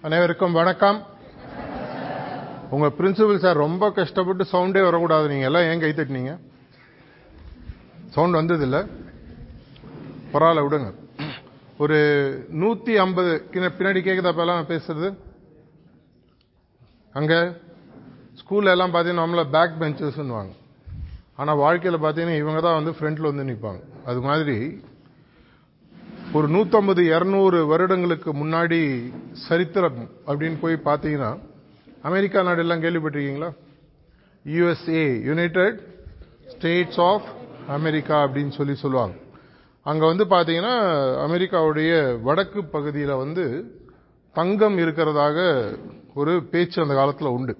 அனைவருக்கும் வணக்கம். உங்க பிரின்சிபல் சார் ரொம்ப கஷ்டப்பட்டு சவுண்டே வரக்கூடாது, நீங்க எல்லாம் ஏன் கை தட்டினீங்க? சவுண்ட் வந்தது இல்ல, பரவாயில்ல விடுங்க. ஒரு 150 பின்னாடி கேக்குதா நான் பேசுறது? அங்க ஸ்கூல்ல எல்லாம் பாத்தீங்கன்னா நம்மள பேக் பெஞ்சர்ஸ், ஆனா வாழ்க்கையில பாத்தீங்கன்னா இவங்க தான் வந்து ஃப்ரண்ட்ல வந்து நிற்பாங்க. அது மாதிரி ஒரு 150-200 வருடங்களுக்கு முன்னாடி சரித்திரம் அப்படின்னு போய் பார்த்தீங்கன்னா, அமெரிக்கா நாடு எல்லாம் கேள்விப்பட்டிருக்கீங்களா? USA, united states of America அப்படின்னு சொல்லுவாங்க. அங்க வந்து பாத்தீங்கன்னா அமெரிக்காவுடைய வடக்கு பகுதியில் வந்து தங்கம் இருக்கிறதாக ஒரு பேச்சு அந்த காலத்தில் உண்டு.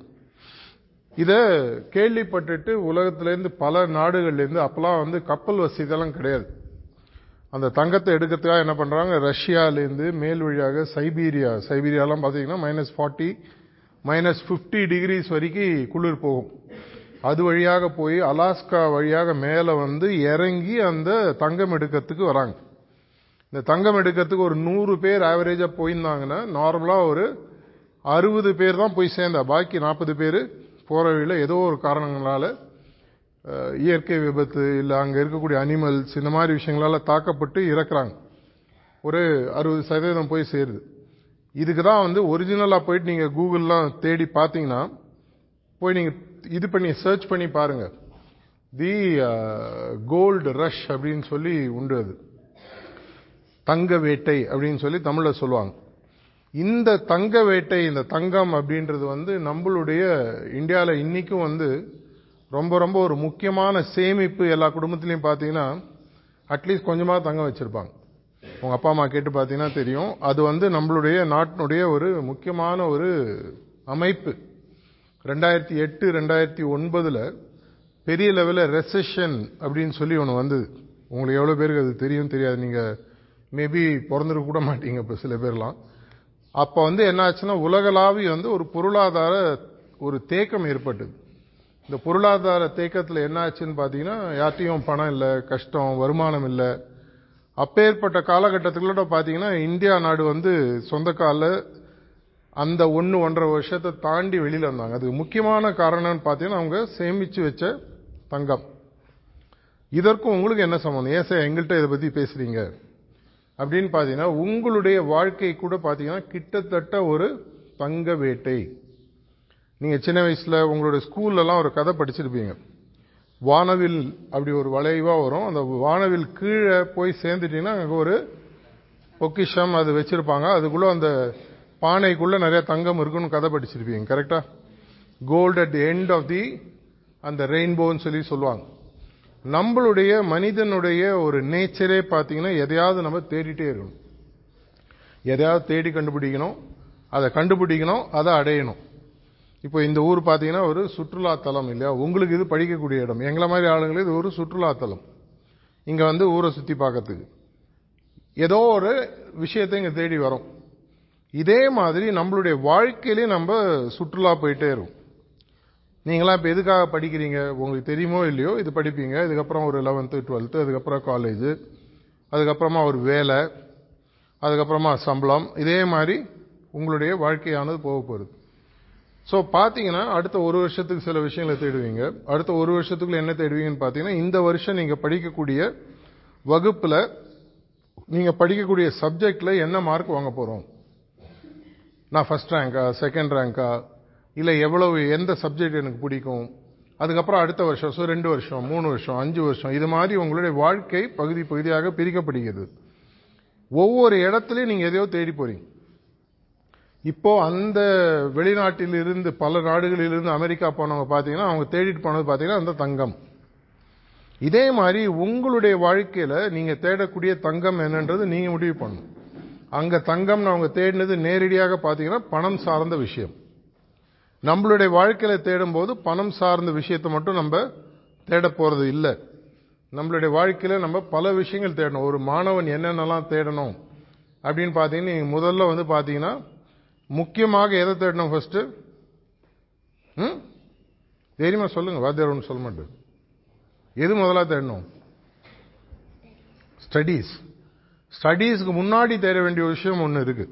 இத கேள்விப்பட்டுட்டு உலகத்திலிருந்து பல நாடுகள்லேருந்து, அப்பெல்லாம் வந்து கப்பல் வசதியெல்லாம் கிடையாது, அந்த தங்கத்தை எடுக்கிறதுக்காக என்ன பண்றாங்க, ரஷ்யாலேருந்து மேல் வழியாக சைபீரியாலாம் பாத்தீங்கன்னா -40 -50 டிகிரிஸ் வரைக்கும் குளிர் போகும். அது வழியாக போய் அலாஸ்கா வழியாக மேல வந்து இறங்கி அந்த தங்கம் எடுக்கிறதுக்கு வராங்க. இந்த தங்கம் எடுக்கிறதுக்கு ஒரு 100 பேர் ஆவரேஜா போயிருந்தாங்கன்னா நார்மலா ஒரு 60 பேர் தான் போய் சேர்ந்தா, பாக்கி 40 பேர் போற வழியில ஏதோ ஒரு காரணங்களால இயற்கை விபத்து இல்ல அங்க இருக்கக்கூடிய அனிமல்ஸ் இந்த மாதிரி விஷயங்களால தாக்கப்பட்டு இறக்குறாங்க. ஒரு 60% போய் சேருது. இதுக்கு தான் வந்து ஒரிஜினலா போயிட்டு நீங்க கூகுள்லாம் தேடி பார்த்தீங்கன்னா, போய் நீங்க இது பண்ணி சர்ச் பண்ணி பாருங்க, தி கோல்டு ரஷ் அப்படின்னு சொல்லி உண்டு. அது தங்க வேட்டை அப்படின்னு சொல்லி தமிழ்ல சொல்லுவாங்க. இந்த தங்க வேட்டை, இந்த தங்கம் அப்படின்றது வந்து நம்மளுடைய இந்தியாவில் இன்னைக்கும் வந்து ரொம்ப ரொம்ப ஒரு முக்கியமான சேமிப்பு. எல்லா குடும்பத்திலையும் பார்த்தீங்கன்னா அட்லீஸ்ட் கொஞ்சமா தங்கம் வச்சிருப்பாங்க. உங்க அப்பா அம்மா கேட்டு பார்த்தீங்கன்னா தெரியும். அது வந்து நம்மளுடைய நாட்டினுடைய ஒரு முக்கியமான ஒரு அமைப்பு. 2008-2009 பெரிய லெவலில் ரெசெஷன் அப்படின்னு சொல்லி ஒன்று வந்தது. உங்களுக்கு எவ்வளவு பேருக்கு அது தெரியும் தெரியாது, நீங்க மேபி பிறந்திருக்க கூட மாட்டீங்க இப்போ சில பேர்லாம். அப்ப வந்து என்ன ஆச்சுன்னா, உலகளாவி வந்து ஒரு பொருளாதார ஒரு தேக்கம் ஏற்பட்டது. இந்த பொருளாதார தேக்கத்தில் என்ன ஆச்சுன்னு பாத்தீங்கன்னா, யார்ட்டையும் பணம் இல்லை, கஷ்டம், வருமானம் இல்லை. அப்பேற்பட்ட காலகட்டத்துக்குள்ள பாத்தீங்கன்னா இந்தியா நாடு வந்து சொந்த கால அந்த 1-1.5 வருஷத்தை தாண்டி வெளியில வந்தாங்க. அதுக்கு முக்கியமான காரணம்னு பாத்தீங்கன்னா அவங்க சேமிச்சு வச்ச தங்கம். இதற்கும் உங்களுக்கு என்ன சம்பந்தம்? ஏன் சார் எங்கள்கிட்ட இதை பத்தி பேசுறீங்க அப்படின்னு பாத்தீங்கன்னா, உங்களுடைய வாழ்க்கை கூட பாத்தீங்கன்னா கிட்டத்தட்ட ஒரு தங்க வேட்டை. நீங்க சின்ன வயசுல உங்களுடைய ஸ்கூல்ல எல்லாம் ஒரு கதை படிச்சிருப்பீங்க. வானவில் அப்படி ஒரு வளைவா வரும், அந்த வானவில் கீழே போய் சேர்ந்துட்டீங்கன்னா அங்க ஒரு பொக்கிஷம் அது வச்சிருப்பாங்க, அதுக்குள்ள அந்த பானைக்குள்ள நிறைய தங்கம் இருக்குன்னு கதை படிச்சிருப்பீங்க. கரெக்டா? Gold at the end of the அந்த ரெயின்போன்னு சொல்லி சொல்லுவாங்க. நம்மளுடைய மனிதனுடைய ஒரு நேச்சரே பாத்தீங்கன்னா எதையாவது நம்ம தேடிட்டே இருக்கணும், எதையாவது தேடி கண்டுபிடிக்கணும், அதை கண்டுபிடிக்கணும், அதை அடையணும். இப்போ இந்த ஊர் பாத்தீங்கன்னா ஒரு சுற்றுலா தலம் இல்லையா? உங்களுக்கு இது படிக்கக்கூடிய இடம், எங்களை மாதிரி ஆளுங்களுக்கு இது ஒரு சுற்றுலா தலம். இங்க வந்து ஊரை சுத்தி பார்க்கறதுக்கு ஏதோ ஒரு விஷயத்தை இங்க தேடி வரோம். இதே மாதிரி நம்மளுடைய வாழ்க்கையிலே நம்ம சுற்றுலா போயிட்டே இருக்கும். நீங்களாம் இப்ப எதுக்காக படிக்கிறீங்க உங்களுக்கு தெரியுமோ இல்லையோ, இது படிப்பீங்க, இதுக்கப்புறம் ஒரு 11th 12th, அதுக்கப்புறம் காலேஜ், அதுக்கப்புறமா ஒரு வேலை, அதுக்கப்புறமா சம்பளம், இதே மாதிரி உங்களுடைய வாழ்க்கையானது போக போகுது. சோ பாத்தீங்கன்னா அடுத்த ஒரு வருஷத்துக்கு சில விஷயங்களை தேடுவீங்க. அடுத்த ஒரு வருஷத்துக்குள்ள என்ன தேடுவீங்கன்னு பாத்தீங்கன்னா, இந்த வருஷம் நீங்க படிக்கக்கூடிய வகுப்புல நீங்க படிக்கக்கூடிய சப்ஜெக்ட்ல என்ன மார்க் வாங்க போறோம், நான் ஃபர்ஸ்ட் ரேங்கா செகண்ட் ரேங்கா, இல்ல எவ்வளவு எந்த சப்ஜெக்ட் எனக்கு பிடிக்கும். அதுக்கப்புறம் அடுத்த வருஷம் 2 வருஷம் 3 வருஷம் 5 வருஷம் இது மாதிரி உங்களுடைய வாழ்க்கை பகுதி பகுதியாக பிரிக்கப்படுகிறது. ஒவ்வொரு இடத்துலயும் நீங்க எதையோ தேடி போறீங்க. இப்போ அந்த வெளிநாட்டில் இருந்து பல நாடுகளில் இருந்து அமெரிக்கா போனவங்க பாத்தீங்கன்னா அவங்க தேடிட்டு போனது பாத்தீங்கன்னா அந்த தங்கம். இதே மாதிரி உங்களுடைய வாழ்க்கையில நீங்க தேடக்கூடிய தங்கம் என்னன்றது நீங்க முடிவு பண்ணணும். அங்க தங்கம் அவங்க தேடினது நேரடியாக பாத்தீங்கன்னா பணம் சார்ந்த விஷயம். நம்மளுடைய வாழ்க்கையில தேடும் போது பணம் சார்ந்த விஷயத்தை மட்டும் நம்ம தேட போறது இல்ல. நம்மளுடைய வாழ்க்கையில நம்ம பல விஷயங்கள் தேடணும். ஒரு மாணவன் என்னென்னலாம் தேடணும் அப்படின்னு பாத்தீங்கன்னா, நீங்க முதல்ல வந்து பாத்தீங்கன்னா முக்கியமாக எதை தேடணும்? ஃபர்ஸ்ட் தைரியமா சொல்லுங்க, வாத்தியார் ஒன்று சொல்ல மாட்டேன். எது முதல்ல தேடணும்? ஸ்டடீஸ்க்கு முன்னாடி தேட வேண்டிய விஷயம் ஒன்று இருக்கு.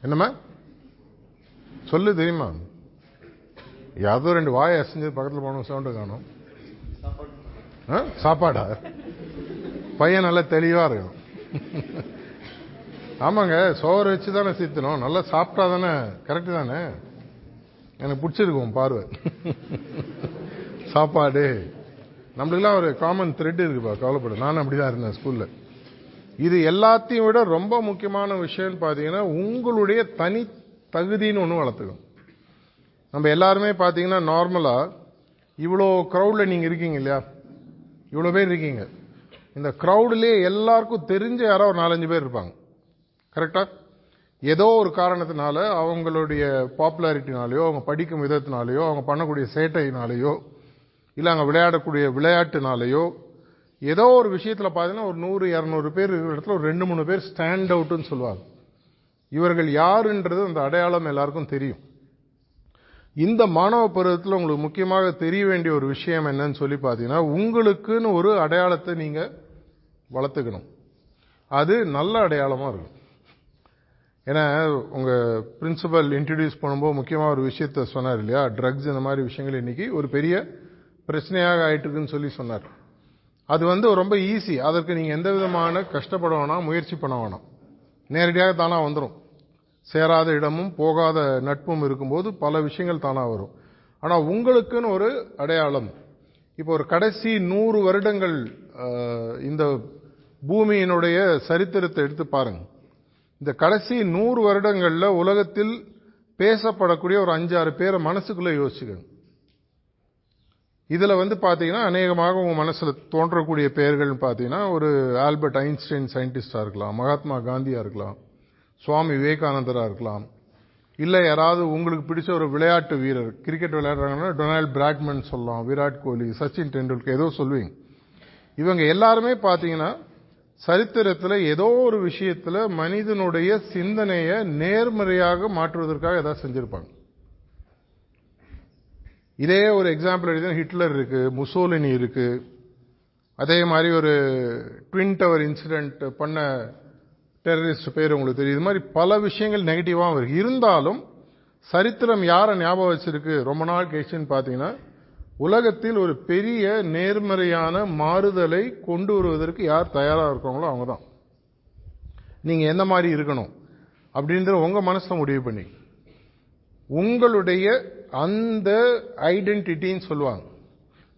என்னம்மா சொல்லு, தெரியுமா? யாதோ 2 வாயை அசைஞ்சது பக்கத்தில் போன சவுண்டு காணும். சாப்பாடா? பையன் நல்லா தெளிவா இருக்கும். ஆமாங்க, சோறு வச்சு தானே சீத்தணும். நல்லா சாப்பிட்டா தானே கரெக்டு தானே? எனக்கு பிடிச்சிருக்கும் பார்வை. சாப்பாடு நம்மளுக்கெல்லாம் ஒரு காமன் த்ரெட் இருக்குப்பா, கவலைப்படு. நானும் அப்படிதான் இருந்தேன் ஸ்கூல்ல. இது எல்லாத்தையும் விட ரொம்ப முக்கியமான விஷயம் பார்த்தீங்கன்னா, உங்களுடைய தனி தகுதின்னு ஒன்று வளர்த்துக்கணும். நம்ம எல்லாருமே பார்த்தீங்கன்னா நார்மலா இவ்வளோ க்ரௌட்ல நீங்க இருக்கீங்க இல்லையா? இவ்வளோ பேர் இருக்கீங்க. இந்த க்ரௌட்லேயே எல்லாருக்கும் தெரிஞ்ச யாரோ ஒரு 4-5 பேர் இருப்பாங்க. கரெக்டா? ஏதோ ஒரு காரணத்தினால, அவங்களுடைய பாப்புலாரிட்டினாலேயோ, அவங்க படிக்கும் விதத்தினாலேயோ, அவங்க பண்ணக்கூடிய சேட்டையினாலேயோ, இல்லை அவங்க விளையாடக்கூடிய விளையாட்டுனாலேயோ, ஏதோ ஒரு விஷயத்தில் பார்த்தீங்கன்னா ஒரு 100-200 பேர் இருக்கிற இடத்துல ஒரு 2-3 பேர் ஸ்டாண்ட் அவுட்னு சொல்லுவாங்க. இவர்கள் யாருன்றது அந்த அடையாளம் எல்லாருக்கும் தெரியும். இந்த மாணவ பருவத்தில் உங்களுக்கு முக்கியமாக தெரிய வேண்டிய ஒரு விஷயம் என்னன்னு சொல்லி பார்த்தீங்கன்னா, உங்களுக்குன்னு ஒரு அடையாளத்தை நீங்க வளர்த்துக்கணும். அது நல்ல அடையாளமா இருக்கும். ஏன்னா உங்க பிரின்சிபல் இன்ட்ரடியூஸ் பண்ணும்போது முக்கியமாக ஒரு விஷயத்த சொன்னார் இல்லையா? ட்ரக்ஸ் இந்த மாதிரி விஷயங்கள் இன்னைக்கு ஒரு பெரிய பிரச்சனையாக ஆயிட்டு இருக்குன்னு சொல்லி சொன்னார். அது ரொம்ப ஈஸி. அதற்கு நீங்க எந்த விதமான கஷ்டப்பட வேணாம், முயற்சி பண்ண வேணாம். நேரடியாக தானா வந்துடும். சேராத இடமும் போகாத நட்பும் இருக்கும்போது பல விஷயங்கள் தானா வரும். ஆனா உங்களுக்குன்னு ஒரு அடையாளம். இப்போ ஒரு கடைசி 100 வருடங்கள் இந்த பூமியினுடைய சரித்திரத்தை எடுத்து பாருங்க. இந்த கடைசி 100 வருடங்கள்ல உலகத்தில் பேசப்படக்கூடிய ஒரு 5-6 பேரை மனசுக்குள்ள யோசிச்சுக்கணும். இதுல பாத்தீங்கன்னா அநேகமாக உங்க மனசுல தோன்றக்கூடிய பெயர்கள் பாத்தீங்கன்னா, ஒரு ஆல்பர்ட் ஐன்ஸ்டைன் சயின்டிஸ்டா இருக்கலாம், மகாத்மா காந்தியா இருக்கலாம், சுவாமி விவேகானந்தரா இருக்கலாம், இல்ல யாராவது உங்களுக்கு பிடிச்ச ஒரு விளையாட்டு வீரர், கிரிக்கெட் விளையாடுறாங்கன்னா டொனால்ட் பிராட்மன் சொல்லலாம், விராட் கோலி, சச்சின் டெண்டுல்கர், ஏதோ சொல்லுவீங்க. இவங்க எல்லாருமே பாத்தீங்கன்னா சரித்திரத்துல ஏதோ ஒரு விஷயத்துல மனிதனுடைய சிந்தனையை நேர்மறையாக மாற்றுவதற்காக ஏதாவது செஞ்சிருப்பாங்க. இதே ஒரு எக்ஸாம்பிள் எடுத்தா ஹிட்லர் இருக்கு, முசோலினி இருக்கு, அதே மாதிரி ஒரு ட்வின் டவர் இன்சிடென்ட் பண்ண டெரரிஸ்ட் பேர் உங்களுக்கு தெரியும். இது மாதிரி பல விஷயங்கள் நெகட்டிவா இருக்கு. இருந்தாலும் சரித்திரம் யாரை ஞாபகம் வச்சிருக்கு ரொம்ப நாள் கழிச்சுன்னு பாத்தீங்கன்னா, உலகத்தில் ஒரு பெரிய நேர்மறையான மாறுதலை கொண்டு வருவதற்கு யார் தயாரா இருக்காங்களோ அவங்க தான். நீங்க எந்த மாதிரி இருக்கணும் அப்படின்ற உங்க மனசுல முடிவு பண்ணி, உங்களுடைய அந்த ஐடென்டிட்டின்னு சொல்லுவாங்க.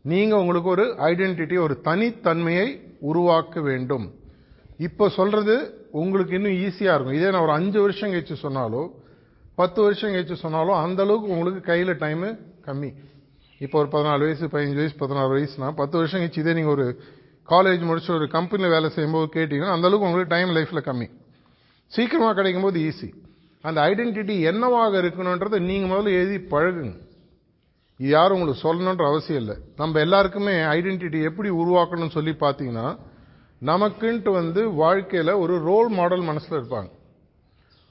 நீங்க உங்களுக்கு ஒரு ஐடென்டிட்டி, ஒரு தனித்தன்மையை உருவாக்க வேண்டும். இப்ப சொல்றது உங்களுக்கு இன்னும் ஈஸியா இருக்கும். இதே நான் ஒரு 5 வருஷம் கழிச்சு சொன்னாலோ 10 வருஷம் கழிச்சு சொன்னாலும் அந்த அளவுக்கு உங்களுக்கு கையில டைம் கம்மி. இப்போ ஒரு 14 வயசு 15 வயசு 16 வயசுனா 10 வருஷம் கழிச்சு இதே நீங்க ஒரு காலேஜ் முடிச்சு ஒரு கம்பெனில வேலை செய்யும்போது கேட்டீங்கன்னா அந்த அளவுக்கு உங்களுக்கு டைம் லைஃப்ல கம்மி. சீக்கிரமா கிடைக்கும் போது ஈஸி. அந்த ஐடென்டிட்டி என்னவாக இருக்கணும்ன்றதை நீங்க முதல்ல எழுதி பழகுங்க. இது யாரும் உங்களுக்கு சொல்லணுன்ற அவசியம் இல்லை. நம்ம எல்லாருக்குமே ஐடென்டிட்டி எப்படி உருவாக்கணும்னு சொல்லி பார்த்தீங்கன்னா, நமக்குன்ட்டு வாழ்க்கையில ஒரு ரோல் மாடல் மனசுல இருப்பாங்க.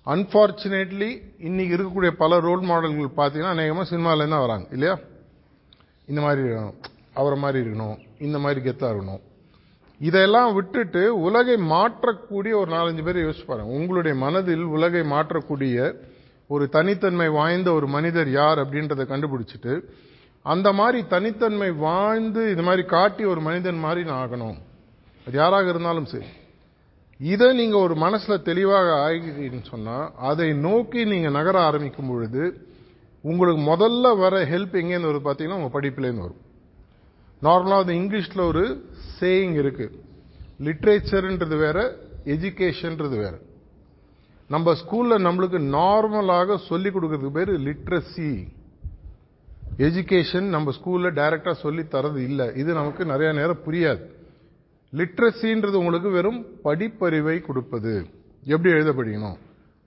அன்பார்ச்சுனேட்லி இன்னைக்கு இருக்கக்கூடிய பல ரோல் மாடல்கள் பார்த்தீங்கன்னா அநேகமா சினிமால இருந்து தான் வராங்க இல்லையா? இந்த மாதிரி இருக்கணும், அவரை மாதிரி இருக்கணும், இந்த மாதிரி கெத்தா இருக்கணும். இதெல்லாம் விட்டுட்டு உலகை மாற்றக்கூடிய ஒரு 4-5 பேரை யோசிச்சு பாருங்க. உங்களுடைய மனதில் உலகை மாற்றக்கூடிய ஒரு தனித்தன்மை வாய்ந்த ஒரு மனிதர் யார் அப்படின்றத கண்டுபிடிச்சிட்டு, அந்த மாதிரி தனித்தன்மை வாழ்ந்து இது மாதிரி காட்டி ஒரு மனிதன் மாதிரி நான் ஆகணும். அது யாராக இருந்தாலும் சரி. இதை நீங்க ஒரு மனசுல தெளிவாக ஆகிட்டீங்கன்னு சொன்னா, அதை நோக்கி நீங்க நகர ஆரம்பிக்கும் பொழுது உங்களுக்கு முதல்ல வர ஹெல்ப் எங்கேருந்து வரும் பார்த்தீங்கன்னா உங்க படிப்புலேருந்து வரும். நார்மலா இங்கிலீஷ்ல ஒரு சேயிங் இருக்கு, லிட்ரேச்சர்ன்றது வேற, எஜுகேஷன்ன்றது வேற. நம்ம ஸ்கூல்ல நம்மளுக்கு நார்மலாக சொல்லிக் கொடுக்கறதுக்கு பேரு லிட்ரஸி. எஜுகேஷன் நம்ம ஸ்கூல்ல டைரக்டா சொல்லி தரது இல்லை. இது நமக்கு நிறைய நேரம் புரியாது. லிட்ரஸின்றது உங்களுக்கு வெறும் படிப்பறிவை கொடுப்பது. எப்படி எழுத படிக்கணும்,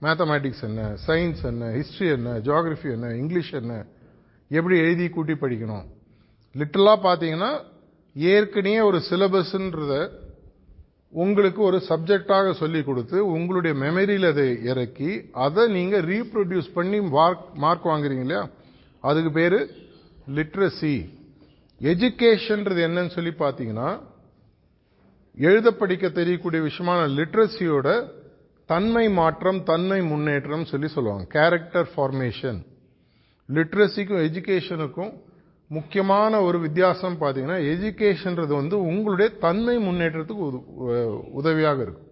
மேத்தமேட்டிக்ஸ் என்ன, சயின்ஸ் என்ன, ஹிஸ்டரி என்ன, ஜியோகிரபி என்ன, இங்கிலீஷ் என்ன, எப்படி எழுதி கூட்டி படிக்கணும். லிட்டரலா பாத்தீங்கன்னா ஏற்கனவே ஒரு சிலபஸ்ன்றத உங்களுக்கு ஒரு சப்ஜெக்டாக சொல்லி கொடுத்து உங்களுடைய மெமரியில் அதை இறக்கி அதை நீங்க ரீப்ரொடியூஸ் பண்ணி மார்க் வாங்குறீங்க இல்லையா? அதுக்கு பேரு லிட்ரஸி. எஜுகேஷன்ன்றது என்னன்னு சொல்லி பாத்தீங்கன்னா, எழுத படிக்க தெரியக்கூடிய விஷயமான லிட்ரஸியோட தன்மை மாற்றம், தன்மை முன்னேற்றம் சொல்லுவாங்க. Character formation. லிட்ரஸிக்கும் எஜுகேஷனுக்கும் முக்கியமான ஒரு வித்தியாசம் பார்த்தீங்கன்னா, எஜுகேஷன்றது உங்களுடைய தன்மை முன்னேற்றத்துக்கு உதவியாக இருக்கும்.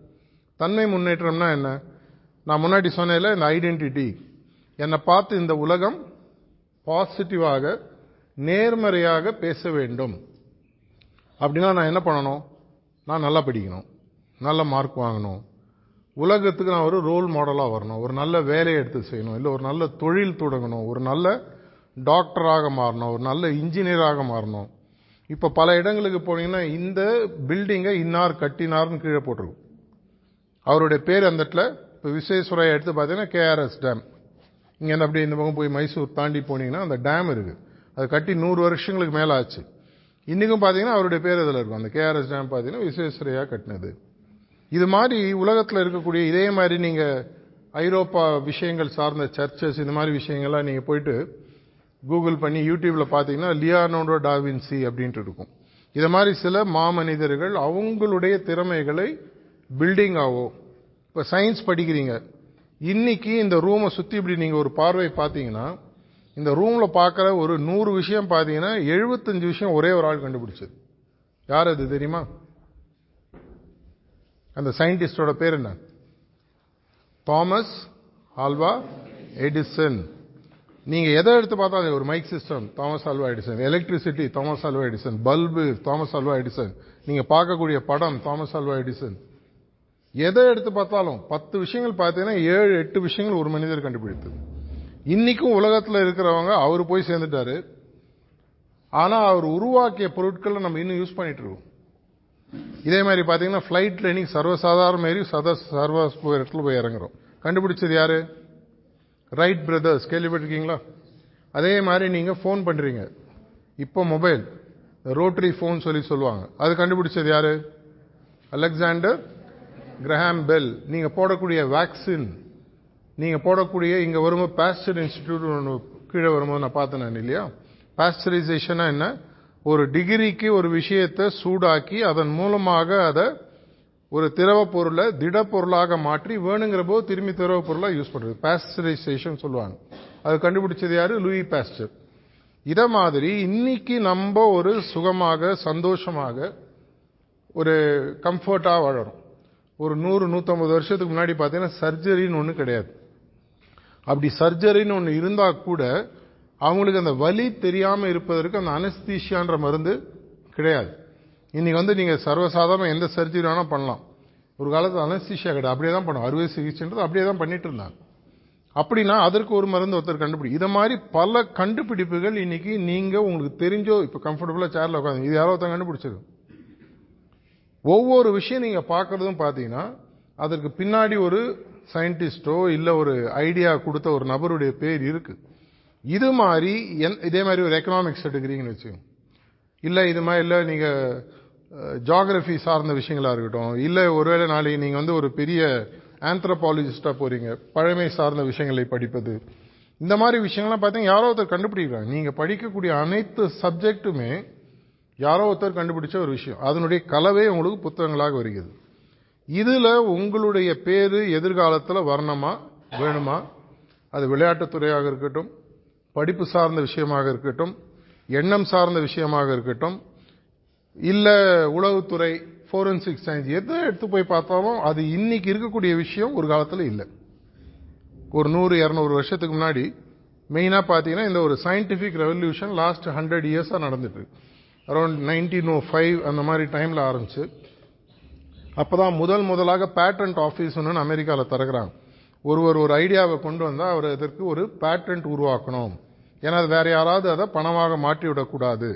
தன்மை முன்னேற்றம்னா என்ன? நான் முன்னாடி சொன்னேன்ல, இந்த ஐடென்டிட்டி. என்னை பார்த்து இந்த உலகம் பாசிட்டிவாக, நேர்மறையாக பேச வேண்டும் அப்படின்னா நான் என்ன பண்ணணும்? நான் நல்லா படிக்கணும், நல்ல மார்க் வாங்கணும், உலகத்துக்கு நான் ஒரு ரோல் மாடலாக வரணும், ஒரு நல்ல வேலையை எடுத்து செய்யணும், இல்லை ஒரு நல்ல தொழில் தொடங்கணும், ஒரு நல்ல டாக்டராக மாறணும், ஒரு நல்ல இன்ஜினியராக மாறணும். இப்போ பல இடங்களுக்கு போனீங்கன்னா இந்த பில்டிங்கை இன்னார் கட்டினார்னு கீழே போட்டிருக்கும். அவருடைய பேர் அந்த இடத்துல. இப்போ விஸ்வேஸ்வரையா எடுத்து பார்த்தீங்கன்னா கேஆர்எஸ் டேம். இங்கேருந்து அப்படியே இந்த பக்கம் போய் மைசூர் தாண்டி போனீங்கன்னா அந்த டேம் இருக்குது. அது கட்டி 100 வருஷங்களுக்கு மேலே ஆச்சு. இன்றைக்கும் பார்த்தீங்கன்னா அவருடைய பேர் இதில் இருக்கும். அந்த கேஆர்எஸ் டேம் பார்த்தீங்கன்னா விஸ்வேஸ்வரையா கட்டினது. இது மாதிரி உலகத்தில் இருக்கக்கூடிய இதே மாதிரி நீங்கள் ஐரோப்பா விஷயங்கள் சார்ந்த சர்ச்சஸ், இந்த மாதிரி விஷயங்கள்லாம் நீங்கள் போயிட்டு கூகுள் பண்ணி யூடியூப்ல பார்த்தீங்கன்னா லியோனார்டோ டா வின்சி அப்படின்ட்டு இருக்கும். இதை மாதிரி சில மாமனிதர்கள் அவங்களுடைய திறமைகளை பில்டிங் ஆகும். இப்போ சயின்ஸ் படிக்கிறீங்க, இன்னைக்கு இந்த ரூமை சுற்றி இப்படி நீங்கள் ஒரு பார்வை பார்த்தீங்கன்னா, இந்த ரூமில் பார்க்குற ஒரு 100 விஷயம் பார்த்தீங்கன்னா 75 விஷயம் ஒரே ஒரு ஆள் கண்டுபிடிச்சது. யார் அது தெரியுமா? அந்த சயின்டிஸ்டோட பேர் என்ன? Thomas Alva Edison. நீங்க எதை எடுத்து பார்த்தாலும், ஒரு mike system Thomas Alva Edison, electricity Thomas Alva Edison, bulb Thomas Alva Edison, நீங்க பார்க்கக்கூடிய படம் தாமஸ் ஆல்வா எடிசன். எதை எடுத்து பார்த்தாலும் 10 விஷயங்கள் பார்த்தீங்கன்னா 7-8 விஷயங்கள் ஒரு மனிதர் கண்டுபிடித்தது. இன்னைக்கும் உலகத்தில் இருக்கிறவங்க அவர் போய் சேர்ந்துட்டாரு. ஆனா அவர் உருவாக்கிய பொருட்களை நம்ம இன்னும் யூஸ் பண்ணிட்டு இருக்கோம். இதே மாதிரி பார்த்தீங்கன்னா ஃபிளைட்ல இன்னைக்கு சர்வசாதாரண மாரி சர்வ இடத்துல போய் இறங்குறோம். கண்டுபிடிச்சது யாரு? Wright brothers. கேள்விப்பட்டிருக்கீங்களா? அதே மாதிரி நீங்க போன் பண்றீங்க, இப்போ மொபைல் ரோட்டரி போன் சொல்லுவாங்க. அது கண்டுபிடிச்சது யாரு? Alexander Graham bell. நீங்க போடக்கூடிய வேக்சின், நீங்க போடக்கூடிய இங்க வரும்போது பாஸ்டர் இன்ஸ்டிடியூட் கீழே வரும்போது நான் பார்த்தேன் இல்லையா? பாஸ்டரைசேஷனா என்ன? ஒரு டிகிரிக்கு ஒரு விஷயத்தை சூடாக்கி அதன் மூலமாக அதை ஒரு திரவ பொருளை திடப்பொருளாக மாற்றி வேணுங்கிற போது திரும்பி திரவ பொருளாக யூஸ் பண்றது பாஸ்டரைசேஷன் சொல்லுவாங்க. அது கண்டுபிடிச்சது யாரு? Louis Pasteur. இத மாதிரி இன்னைக்கு நம்ம ஒரு சுகமாக, சந்தோஷமாக, ஒரு கம்ஃபர்ட்டா வாழறோம். ஒரு 100-150 வருஷத்துக்கு முன்னாடி பார்த்தீங்கன்னா சர்ஜரின்னு ஒன்று கிடையாது. அப்படி சர்ஜரின்னு ஒன்று இருந்தா கூட அவங்களுக்கு அந்த வலி தெரியாம இருப்பதற்கு அந்த அனஸ்தீஷியான்ற மருந்து கிடையாது. இன்னைக்கு நீங்க சர்வசாதாரண எந்த சர்ஜரி வேணா பண்ணலாம். ஒரு காலத்தில் அனஸ்தீஷியா கிடையாது, அப்படியே தான் பண்ணும். அறுவை சிகிச்சைன்றது அப்படியே தான் பண்ணிட்டு இருந்தாங்க. அப்படின்னா அதற்கு ஒரு மருந்து ஒருத்தர் கண்டுபிடி. இதை மாதிரி பல கண்டுபிடிப்புகள் இன்னைக்கு நீங்க உங்களுக்கு தெரிஞ்சோ இப்ப கம்ஃபர்டபுளா சேர்ல உட்காந்து இது யாரோ ஒருத்தர் கண்டுபிடிச்சது. ஒவ்வொரு விஷயம் நீங்க பார்க்கறதும் பார்த்தீங்கன்னா அதற்கு பின்னாடி ஒரு சயின்டிஸ்டோ இல்ல ஒரு ஐடியா கொடுத்த ஒரு நபருடைய பேர் இருக்கு. இது மாதிரி இதே மாதிரி ஒரு எக்கனாமிக்ஸ் எடுக்கிறீங்கன்னு வச்சுக்கோங்க, இல்ல இது மாதிரி இல்ல நீங்க ஜியோகிராஃபி சார்ந்த விஷயங்களா இருக்கட்டும், இல்ல ஒருவேளை நாளைக்கு நீங்க ஒரு பெரிய ஆந்த்ரோபாலஜிஸ்டா போறீங்க, பழமை சார்ந்த விஷயங்களை படிப்பது, இந்த மாதிரி விஷயங்கள்லாம் பார்த்தீங்கன்னா யாரோ ஒருத்தர் கண்டுபிடிக்கிறாங்க. நீங்க படிக்கக்கூடிய அனைத்து சப்ஜெக்டுமே யாரோ ஒருத்தர் கண்டுபிடிச்ச ஒரு விஷயம். அதனுடைய கலவை உங்களுக்கு புத்தகங்களாக வருகிறது. இதுல உங்களுடைய பேரு எதிர்காலத்தில் வரணுமா வேணுமா? அது விளையாட்டுத்துறையாக இருக்கட்டும், படிப்பு சார்ந்த விஷயமாக இருக்கட்டும், எண்ணம் சார்ந்த விஷயமாக இருக்கட்டும், இல்ல உளவுத்துறை, ஃபோரன்சிக் சயின்ஸ், எதை எடுத்து போய் பார்த்தாலும் அது இன்னைக்கு இருக்கக்கூடிய விஷயம் ஒரு காலத்தில் இல்லை. ஒரு 100-200 வருஷத்துக்கு முன்னாடி மெயினா பார்த்தீங்கன்னா இந்த ஒரு சயின்டிபிக் ரெவல்யூஷன் லாஸ்ட் 100 இயர்ஸா நடந்துட்டு இருக்கு. அரௌண்ட் 1905 அந்த மாதிரி டைம்ல ஆரம்பிச்சு அப்பதான் முதலாக பேட்டன்ட் ஆபீஸ் அமெரிக்காவில் திறக்கிறாங்க. ஒருவர் ஒரு ஐடியாவை கொண்டு வந்தா அவர் அதற்கு ஒரு பேட்டன்ட் உருவாக்கணும். ஏன்னா அது வேற யாராவது அதை பணமாக மாற்றி விடக்கூடாது.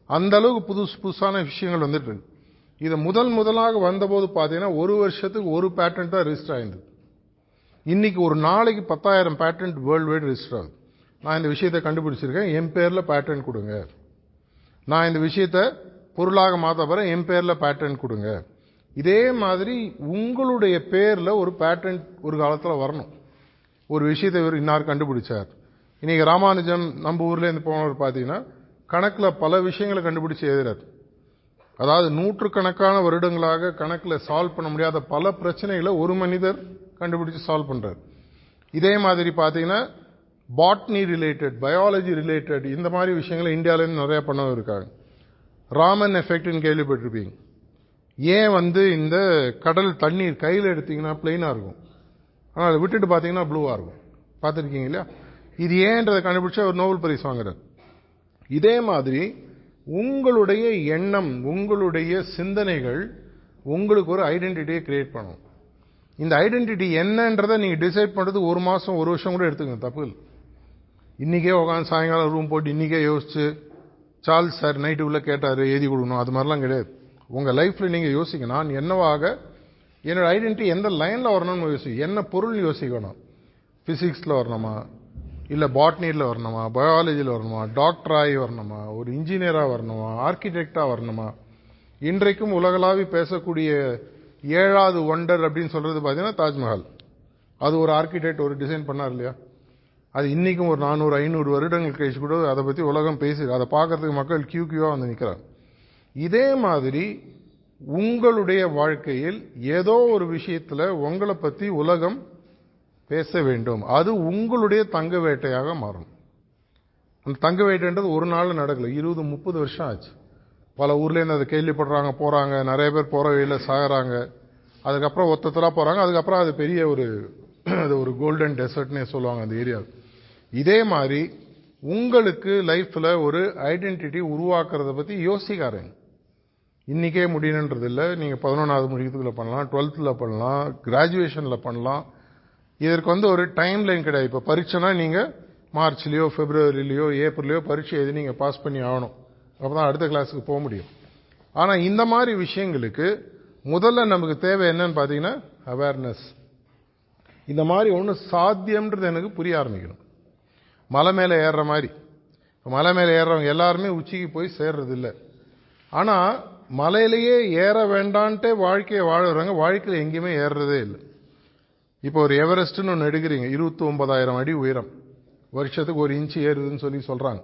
அந்த அளவுக்கு புதுசான விஷயங்கள் வந்துட்டு இருக்கு. இது முதலாக வந்தபோது பார்த்தீங்கன்னா ஒரு வருஷத்துக்கு ஒரு பேட்டன்ட் தான் ரெஜிஸ்டர் ஆயிருந்தது. இன்னைக்கு ஒரு நாளைக்கு 10,000 பேட்டன்ட் வேர்ல்டு வைட் ரெஜிஸ்டர் ஆகுது. நான் இந்த விஷயத்தை கண்டுபிடிச்சிருக்கேன், என் பேர்ல பேட்டன்ட் கொடுங்க. நான் இந்த விஷயத்தை பொருளாக மாற்ற போறேன், என் பேர்ல பேட்டன்ட் கொடுங்க. இதே மாதிரி உங்களுடைய பேர்ல ஒரு பேட்டன்ட் ஒரு காலத்தில் வரணும். ஒரு விஷயத்தை இவர் இன்னார் கண்டுபிடிச்சார். இன்னைக்கு ராமானுஜம் நம்ம ஊர்ல இருந்து போனவர் பார்த்தீங்கன்னா கணக்குல பல விஷயங்களை கண்டுபிடிச்சு எழுதுறாரு. அதாவது 100கணக்கான வருடங்களாக கணக்குல சால்வ் பண்ண முடியாத பல பிரச்சனைகளை ஒரு மனிதர் கண்டுபிடிச்சு சால்வ் பண்றாரு. இதே மாதிரி பாத்தீங்கன்னா பாட்னி ரிலேட்டட், பயாலஜி ரிலேட்டட் இந்த மாதிரி விஷயங்களை இந்தியாவிலேருந்து நிறைய பண்ண இருக்காங்க. ராமன் எஃபெக்ட்னு கேள்விப்பட்டிருப்பீங்க. ஏன் இந்த கடல் தண்ணீர் கையில் எடுத்தீங்கன்னா பிளெயினா இருக்கும், ஆனால் அதை விட்டுட்டு பார்த்தீங்கன்னா ப்ளூவா இருக்கும். பார்த்துருக்கீங்க இல்லையா? இது ஏன்றதை கண்டுபிடிச்சா ஒரு நோபல் பரிசு வாங்குறார். இதே மாதிரி உங்களுடைய எண்ணம், உங்களுடைய சிந்தனைகள் உங்களுக்கு ஒரு ஐடென்டிட்டியை கிரியேட் பண்ணும். இந்த ஐடென்டிட்டி என்னன்றதை நீங்க டிசைட் பண்றது 1 மாசம் 1 வருஷம் கூட எடுத்துக்கங்க, தப்பு இல்லை. இன்னைக்கே உட்காந்து சாயங்காலம் ரூம் போட்டு இன்னைக்கே யோசிச்சு சார்ல்ஸ் சார் நைட்டு உள்ள கேட்டாரு எழுதி கொடுக்கணும், அது மாதிரிலாம் கிடையாது. உங்க லைஃப்ல நீங்க யோசிக்க, நான் என்னவாக என்னோட ஐடென்டிட்டி எந்த லைன்ல வரணும்னு யோசிக்க. என்ன பொருள் யோசிக்கணும், பிசிக்ஸ்ல வரணுமா, இல்ல பாட்னில வரணுமா, பயாலஜில வரணுமா, டாக்டராகி வரணுமா, ஒரு இன்ஜினியரா வரணுமா, ஆர்கிடெக்டா வரணுமா. இன்றைக்கும் உலகளாவி பேசக்கூடிய 7வது ஒண்டர் அப்படின்னு சொல்றது பாத்தீங்கன்னா தாஜ்மஹால். அது ஒரு ஆர்கிடெக்ட் ஒரு டிசைன் பண்ணார் இல்லையா? அது இன்னைக்கும் ஒரு 400-500 வருடங்கள் கழிச்சு கூட அதை பத்தி உலகம் பேசி அதை பார்க்கறதுக்கு மக்கள் கியூவா வந்து நிற்கிறாங்க. இதே மாதிரி உங்களுடைய வாழ்க்கையில் ஏதோ ஒரு விஷயத்துல உங்களை பத்தி உலகம் பேச வேண்டும். அது உங்களுடைய தங்க வேட்டையாக மாறும். அந்த தங்க வேட்டைன்றது ஒரு நாள் நடக்கல, 20-30 வருஷம் ஆச்சு. பல ஊர்ல இருந்து அதை கேள்விப்படுறாங்க, போறாங்க, நிறைய பேர் போற வழியில சாகுறாங்க, அதுக்கப்புறம் ஒத்தத்தலா போறாங்க, அதுக்கப்புறம் அது பெரிய ஒரு கோல்டன் டெசர்ட்னே சொல்லுவாங்க அந்த ஏரியா. இதே மாதிரி உங்களுக்கு லைஃப்ல ஒரு ஐடென்டிட்டி உருவாக்குறத பத்தி யோசிக்காருங்க. இன்னைக்கே முடியணுன்றது இல்லை. நீங்க 11வது முடிக்கிறதுக்குள்ள பண்ணலாம், 12th பண்ணலாம், கிராஜுவேஷன்ல பண்ணலாம். இதற்கு ஒரு டைம் லைன் கிடையாது. இப்ப பரீட்சைனா நீங்க மார்ச்லயோ பிப்ரவரிலயோ ஏப்ரலையோ பரீட்சை எழுதி நீங்க பாஸ் பண்ணி ஆகணும், அப்பதான் அடுத்த கிளாஸுக்கு போக முடியும். ஆனா இந்த மாதிரி விஷயங்களுக்கு முதல்ல நமக்கு தேவை என்னன்னு பாத்தீங்கன்னா அவேர்னஸ். இந்த மாதிரி ஒண்ணு சாத்தியம்ன்றது எனக்கு புரிய ஆரம்பிக்கணும். மலை மேல ஏறுற மாதிரி, மலை மேல ஏறுறவங்க எல்லாருமே உச்சிக்கு போய் சேர்றது இல்லை. ஆனா மலையிலேயே ஏற வேண்டான்ட்டே வாழ்க்கையை வாழறவங்க வாழ்க்கையில எங்கேயுமே ஏறுறதே இல்லை. இப்போ ஒரு எவரெஸ்ட்னு ஒன்று எடுக்கிறீங்க, 29,000 அடி உயரம், வருஷத்துக்கு 1 இன்ச்சு ஏறுதுன்னு சொல்றாங்க.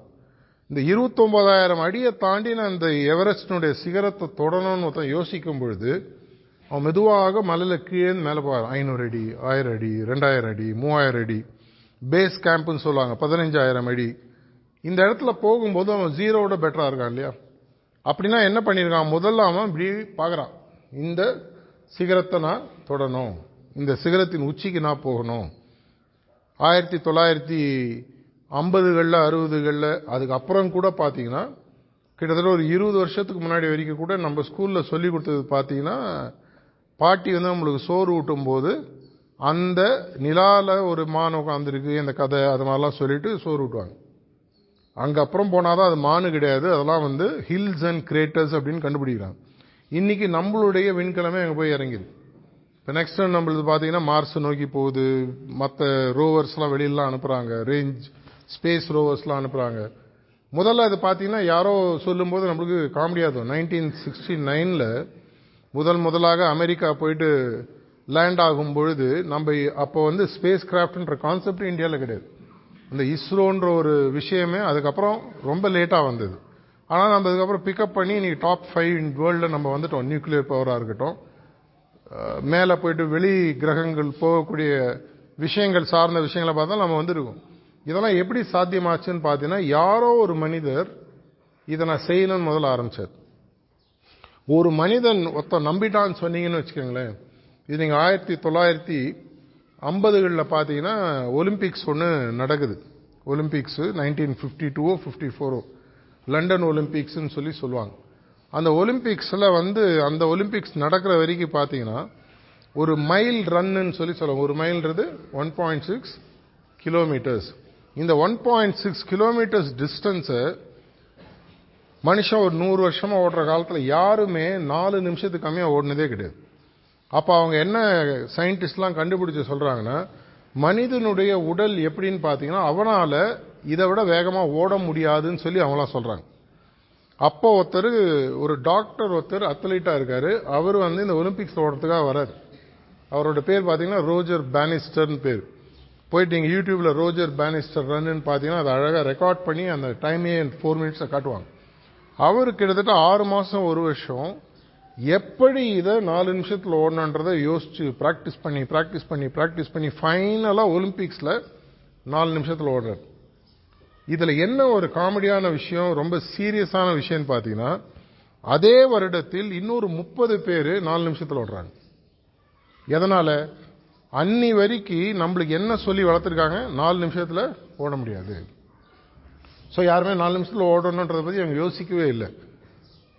இந்த 29,000 அடியை தாண்டின அந்த எவரெஸ்டினுடைய சிகரத்தை தொடணும்னு ஒருத்தன் யோசிக்கும் பொழுது அவன் மெதுவாக மலையில கீழே மேலே போவான். 500 அடி, 1000 அடி, 2000 அடி, 3000 அடி, பேஸ் கேம்ப்னு சொல்லுவாங்க 15,000 அடி. இந்த இடத்துல போகும்போது அவன் ஜீரோவோட பெட்டரா இருக்கான் இல்லையா? அப்படின்னா என்ன பண்ணிருக்கான், முதல்ல அவன் இப்படி பாக்குறான், இந்த சிகரத்தை நான் தொடணும், இந்த சிகரத்தின் உச்சிக்கு நான் போகணும். 1950களில் 60களில் அதுக்கப்புறம் கூட பாத்தீங்கன்னா கிட்டத்தட்ட ஒரு 20 வருஷத்துக்கு முன்னாடி வரைக்கும் கூட நம்ம ஸ்கூல்ல சொல்லி கொடுத்தது பாத்தீங்கன்னா, பாட்டி நம்மளுக்கு சோறு ஊட்டும் போது அந்த நிலால ஒரு மான் உட்காந்துருக்கு, இந்த கதை அது மாதிரிலாம் சொல்லிட்டு சோறு ஊட்டுவாங்க. அங்க அப்புறம் போனாதான் அது மானு கிடையாது, அதெல்லாம் ஹில்ஸ் அண்ட் கிரேட்டர்ஸ் அப்படின்னு கண்டுபிடிக்கிறாங்க. இன்னைக்கு நம்மளுடைய விண்கலமே அங்க போய் இறங்கிது. இப்போ நெக்ஸ்ட் நம்மளுக்கு பாத்தீங்கன்னா மார்ஸ் நோக்கி போகுது, மற்ற ரோவர்ஸ்லாம் வெளியிலாம் அனுப்புறாங்க, ரேஞ்ச் ஸ்பேஸ் ரோவர்ஸ்லாம் அனுப்புறாங்க. முதல்ல அது பாத்தீங்கன்னா யாரோ சொல்லும் போது நம்மளுக்கு காமெடியா இருக்கும். 1969ல முதலாக அமெரிக்கா போயிட்டு லேண்ட் ஆகும் பொழுது நம்ம அப்போ ஸ்பேஸ் கிராஃப்ட்ன்ற கான்செப்ட் இந்தியாவில் கிடையாது. இந்த இஸ்ரோன்ற ஒரு விஷயமே அதுக்கப்புறம் ரொம்ப லேட்டா வந்தது. ஆனா நம்ம அதுக்கப்புறம் பிக்கப் பண்ணி நீ டாப் 5 இன் வேர்ல்ட்ல நம்ம வந்துட்டோம். நியூக்ளியர் பவரா இருக்கட்டும், மேல போயிட்டு வெளி கிரகங்கள் போகக்கூடிய விஷயங்கள் சார்ந்த விஷயங்களை பார்த்தா நம்ம வந்திருக்கோம். இதெல்லாம் எப்படி சாத்தியமாச்சுன்னு பாத்தீங்கன்னா, யாரோ ஒரு மனிதர் இதை நான் செய்யணும்னு முதல்ல ஆரம்பிச்சார். ஒரு மனிதன் ஒருத்த நம்பிட்டான்னு சொன்னீங்கன்னு வச்சுக்கோங்களேன். இது நீங்க 1950களில் பாத்தீங்கன்னா ஒலிம்பிக்ஸ் ஒன்று நடக்குது. ஒலிம்பிக்ஸ் 1952-54 லண்டன் ஒலிம்பிக்ஸ் சொல்லுவாங்க. அந்த ஒலிம்பிக்ஸ்ல அந்த ஒலிம்பிக்ஸ் நடக்கிற வரைக்கும் பாத்தீங்கன்னா ஒரு மைல் ரன்னு சொல்லுவாங்க. ஒரு மைல்ன்றது 1.6 கிலோமீட்டர்ஸ். இந்த 1.6 கிலோமீட்டர்ஸ் டிஸ்டன்ஸ் மனுஷன் ஒரு 100 வருஷமா ஓடுற காலத்துல யாருமே 4 நிமிஷத்துக்கு கம்மியா ஓடுனதே கிடையாது. அப்ப அவங்க என்ன சயின்டிஸ்ட்லாம் கண்டுபிடிச்சு சொல்றாங்கன்னா, மனிதனுடைய உடல் எப்படின்னு பாத்தீங்கன்னா அவனால இதை விட வேகமா ஓட முடியாதுன்னு சொல்லி அவங்களாம் சொல்றாங்க. அப்போ ஒரு டாக்டர் அத்லீட்டா இருக்காரு. அவர் இந்த ஒலிம்பிக்ஸ் ஓடுறதுக்காக வர்றாரு. அவரோட பேர் பாத்தீங்கன்னா ரோஜர் பானிஸ்டர்னு பேர். போயிட்டு நீங்க யூடியூப்ல ரோஜர் பானிஸ்டர் ரன்னு பாத்தீங்கன்னா அதை அழகா ரெக்கார்ட் பண்ணி அந்த டைமே 4 மினிட்ஸ் காட்டுவாங்க. அவரு கிட்டத்தட்ட 6 மாசம் 1 வருஷம் எப்படி இதை 4 நிமிஷத்தில் ஓடணுன்றதை யோசிச்சு பிராக்டிஸ் பண்ணி ஃபைனலா ஒலிம்பிக்ஸ்ல 4 நிமிஷத்தில் ஓடுறார். இதுல என்ன ஒரு காமெடியான விஷயம், ரொம்ப சீரியஸான விஷயம் பாத்தீங்கன்னா, அதே வருடத்தில் இன்னொரு 30 பேர் 4 நிமிஷத்தில் ஓடுறாங்க. எதனால? அன்னி வரைக்கும் நம்மளுக்கு என்ன சொல்லி வளர்த்திருக்காங்க, 4 நிமிஷத்துல ஓட முடியாது. யாருமே 4 நிமிஷத்துல ஓடணுன்றதை பத்தி அவங்க யோசிக்கவே இல்லை.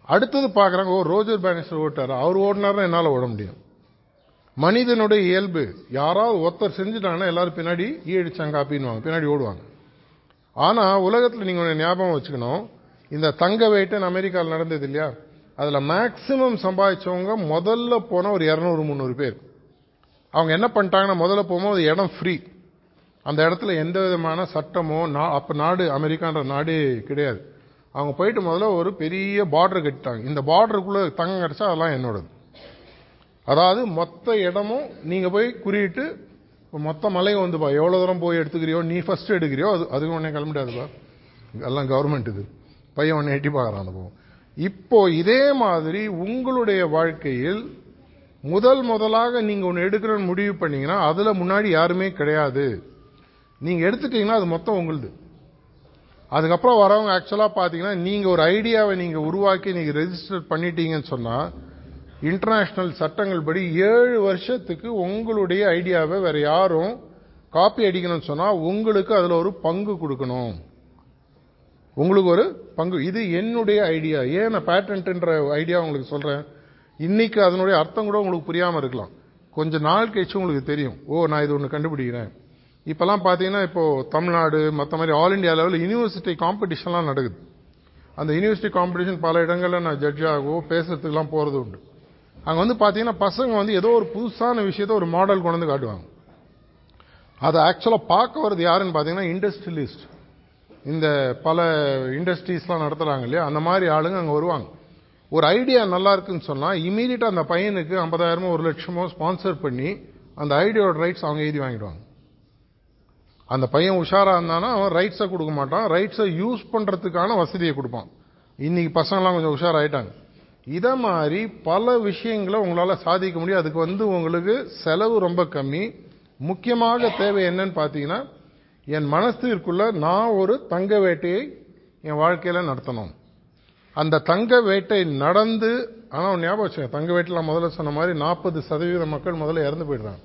அடுத்தது பாக்குறாங்க, ரோஜர் பேனிஸ்டர் ஓட்டாரு, அவர் ஓடினார்னா என்னால ஓட முடியும். மனிதனுடைய இயல்பு, யாராவது ஒருத்தர் செஞ்சுட்டாங்கன்னா எல்லாரும் பின்னாடி ஈடிச்சாங்க அப்படின்வாங்க, பின்னாடி ஓடுவாங்க. ஆனா உலகத்துல நீங்க ஞாபகம் வச்சுக்கணும், இந்த தங்க வெயிட்டன் அமெரிக்காவில் நடந்தது இல்லையா, அதுல மேக்சிமம் சம்பாதிச்சவங்க முதல்ல போன ஒரு 200-300 பேர். அவங்க என்ன பண்ணிட்டாங்கன்னா, முதல்ல போகும்போது இடம் ஃப்ரீ, அந்த இடத்துல எந்த விதமான சட்டமோ, அப்ப நாடு அமெரிக்கான்ற நாடே கிடையாது. அவங்க போயிட்டு முதல்ல ஒரு பெரிய பார்டர் கட்டிட்டாங்க. இந்த பார்டருக்குள்ள தங்கம் கிடைச்சா அதெல்லாம் என்னோடது. அதாவது மொத்த இடமும் நீங்க போய் குறியிட்டு மொத்த மலையும் வந்துப்பா, எவ்வளவு தூரம் போய் எடுத்துக்கிறியோ, நீ ஃபர்ஸ்ட் எடுக்கிறியோ அதுக்கு உடனே கிளம்ப முடியாதுப்பா, எல்லாம் கவர்மெண்ட். இது பையன் ஒன்னு எட்டி பார்க்கறான் அந்த போகும். இப்போ இதே மாதிரி உங்களுடைய வாழ்க்கையில் முதலாக நீங்க ஒன்னு எடுக்கணும்னு முடிவு பண்ணீங்கன்னா, அதுல முன்னாடி யாருமே கிடையாது. நீங்க எடுத்துட்டீங்கன்னா அது மொத்தம் உங்களுது. அதுக்கப்புறம் வரவங்க ஆக்சுவலா பாத்தீங்கன்னா, நீங்க ஒரு ஐடியாவை நீங்க உருவாக்கி நீங்க ரெஜிஸ்டர் பண்ணிட்டீங்கன்னு சொன்னா, இன்டர்நேஷனல் சட்டங்கள் படி 7 வருஷத்துக்கு உங்களுடைய ஐடியாவை வேற யாரும் காப்பி அடிக்கணும்னு சொன்னா, உங்களுக்கு அதுல ஒரு பங்கு கொடுக்கணும். உங்களுக்கு ஒரு பங்கு. இது என்னுடைய ஐடியா. ஏன் நான் பேட்டன்ட்ன்ற ஐடியா உங்களுக்கு சொல்றேன், இன்னைக்கு அதனுடைய அர்த்தம் கூட உங்களுக்கு புரியாம இருக்கலாம், கொஞ்ச நாள் கழிச்சு உங்களுக்கு தெரியும். நான் இது ஒண்ணு கண்டுபிடிக்கிறேன். இப்பெல்லாம் பாத்தீங்கன்னா, இப்போ தமிழ்நாடு மற்ற மாதிரி ஆல் இண்டியா லெவலில் யூனிவர்சிட்டி காம்படிஷன்லாம் நடக்குது. அந்த யூனிவர்சிட்டி காம்படிஷன் பல இடங்கள்ல நான் ஜட்ஜாகவோ பேசுறதுக்குலாம் போறது உண்டு. அங்க பாத்தீங்கன்னா பசங்க ஏதோ ஒரு புதுசான விஷயத்த ஒரு மாடல் கொண்டு வந்து காட்டுவாங்க. அதை ஆக்சுவலா பார்க்க வருது யாருன்னு பாத்தீங்கன்னா இண்டஸ்ட்ரியலிஸ்ட். இந்த பல இண்டஸ்ட்ரீஸ்லாம் நடத்துறாங்க இல்லையா, அந்த மாதிரி ஆளுங்க அங்க வருவாங்க. ஒரு ஐடியா நல்லா இருக்குன்னு சொன்னா இமீடியட்டா அந்த பையனுக்கு 50,000 1 லட்சமோ ஸ்பான்சர் பண்ணி அந்த ஐடியாவோட ரைட்ஸ் அவங்க எழுதி வாங்கிடுவாங்க. அந்த பையன் உஷாரா இருந்தானா அவன் ரைட்ஸை கொடுக்க மாட்டான், ரைட்ஸை யூஸ் பண்றதுக்கான வசதியை கொடுப்பான். இன்னைக்கு பசங்களாம் கொஞ்சம் உஷாராயிட்டாங்க. இத மாதிரி பல விஷயங்களை உங்களால சாதிக்க முடியும். அதுக்கு உங்களுக்கு செலவு ரொம்ப கம்மி. முக்கியமாக தேவை என்னன்னு பாத்தீங்கன்னா, என் மனசிற்குள்ள நான் ஒரு தங்க வேட்டையை என் வாழ்க்கையில நடத்தணும். அந்த தங்க வேட்டை நடந்து, ஆனா ஞாபகம் வச்சுங்க, தங்க வேட்டையில முதல்ல சொன்ன மாதிரி 40% மக்கள் முதல்ல இறந்து போயிடுறாங்க.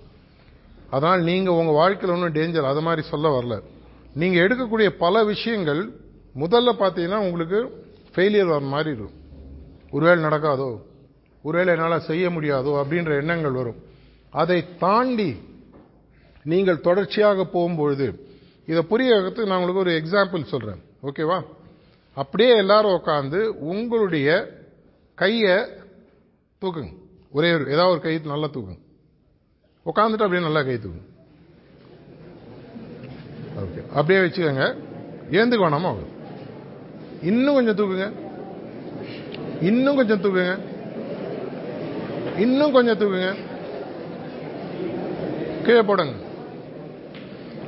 அதனால் நீங்க உங்க வாழ்க்கையில் ஒன்றும் டேஞ்சர் அது மாதிரி சொல்ல வரல. நீங்க எடுக்கக்கூடிய பல விஷயங்கள் முதல்ல பாத்தீங்கன்னா உங்களுக்கு ஃபெயிலியர் வர மாதிரி இருக்கும். ஒருவேளை நடக்காதோ, ஒருவேளை என்னால் செய்ய முடியாதோ அப்படின்ற எண்ணங்கள் வரும். அதை தாண்டி நீங்கள் தொடர்ச்சியாக போகும்பொழுது, இதை புரிய வைக்கிறதுக்கு நான் உங்களுக்கு ஒரு எக்ஸாம்பிள் சொல்றேன், ஓகேவா? அப்படியே எல்லாரும் உட்காந்து உங்களுடைய கையை தூக்குங்க. ஒரே ஏதாவது ஒரு கை நல்லா தூக்குங்க. உட்காந்துட்டு அப்படியே நல்லா கை தூக்குங்க. ஓகே, அப்படியே வச்சுக்கோங்க. ஏந்துக்கு வேணாமா? இன்னும் கொஞ்சம் தூக்குங்க, இன்னும் கொஞ்சம் தூக்குங்க, இன்னும் கொஞ்சம் தூக்குங்க, கீழே போடுங்க.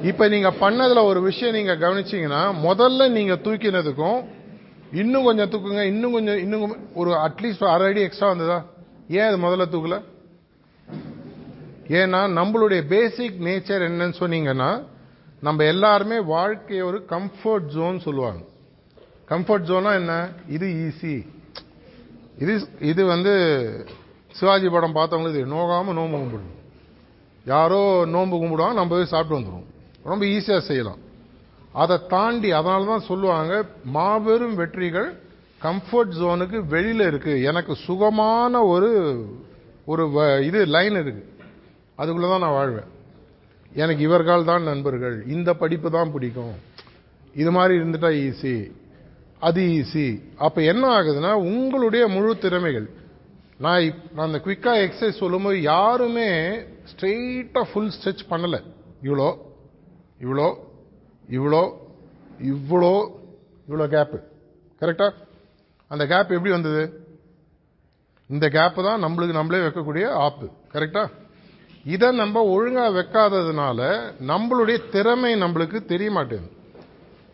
இப்ப நீங்க பண்ணதுல ஒரு விஷயம் நீங்க கவனிச்சீங்கன்னா, முதல்ல நீங்க தூக்கினதுக்கும் இன்னும் கொஞ்சம் தூக்குங்க, இன்னும் ஒரு அட்லீஸ்ட் 1/2 அடி எக்ஸ்ட்ரா வந்ததா? ஏன் அது முதல்ல தூக்கல? ஏன்னா நம்மளுடைய பேசிக் நேச்சர் என்னன்னு சொன்னீங்கன்னா, நம்ம எல்லாருமே வாழ்க்கைய ஒரு கம்ஃபர்ட் ஜோன் சொல்லுவாங்க. கம்ஃபர்ட் ஜோனா என்ன? இது ஈஸி. இது சிவாஜி படம் பார்த்தவங்களுக்கு நோகாம நோம்பு கும்பிடணும். யாரோ நோம்பு கும்பிடுவாங்க, நம்ம போய் சாப்பிட்டு வந்துடும். ரொம்ப ஈஸியா செய்யலாம். அதை தாண்டி அதனாலதான் சொல்லுவாங்க, மாபெரும் வெற்றிகள் கம்ஃபர்ட் ஜோனுக்கு வெளியில இருக்கு. எனக்கு சுகமான ஒரு இது லைன் இருக்கு, அதுக்குள்ளதான் நான் வாழ்வேன். எனக்கு இவர்கள் தான் நண்பர்கள், இந்த படிப்பு தான் பிடிக்கும், இது மாதிரி இருந்துட்டா ஈஸி, அது ஈஸி. அப்ப என்ன ஆகுதுன்னா, உங்களுடைய முழு திறமைகள், நான் அந்த குவிக்கா எக்ஸசைஸ் சொல்லும்போது யாருமே ஸ்ட்ரெயிட்டா ஃபுல் ஸ்ட்ரெச் பண்ணல. இவ்வளோ இவ்வளோ இவ்வளோ இவ்வளோ இவ்வளோ கேப், கரெக்டா? அந்த கேப் எப்படி வந்தது? இந்த கேப் தான் நம்மளே வைக்கக்கூடிய ஆப்பு, கரெக்டா? இதை நம்ம ஒழுங்கா வைக்காததுனால நம்மளுடைய திறமை நம்மளுக்கு தெரிய மாட்டேங்குது.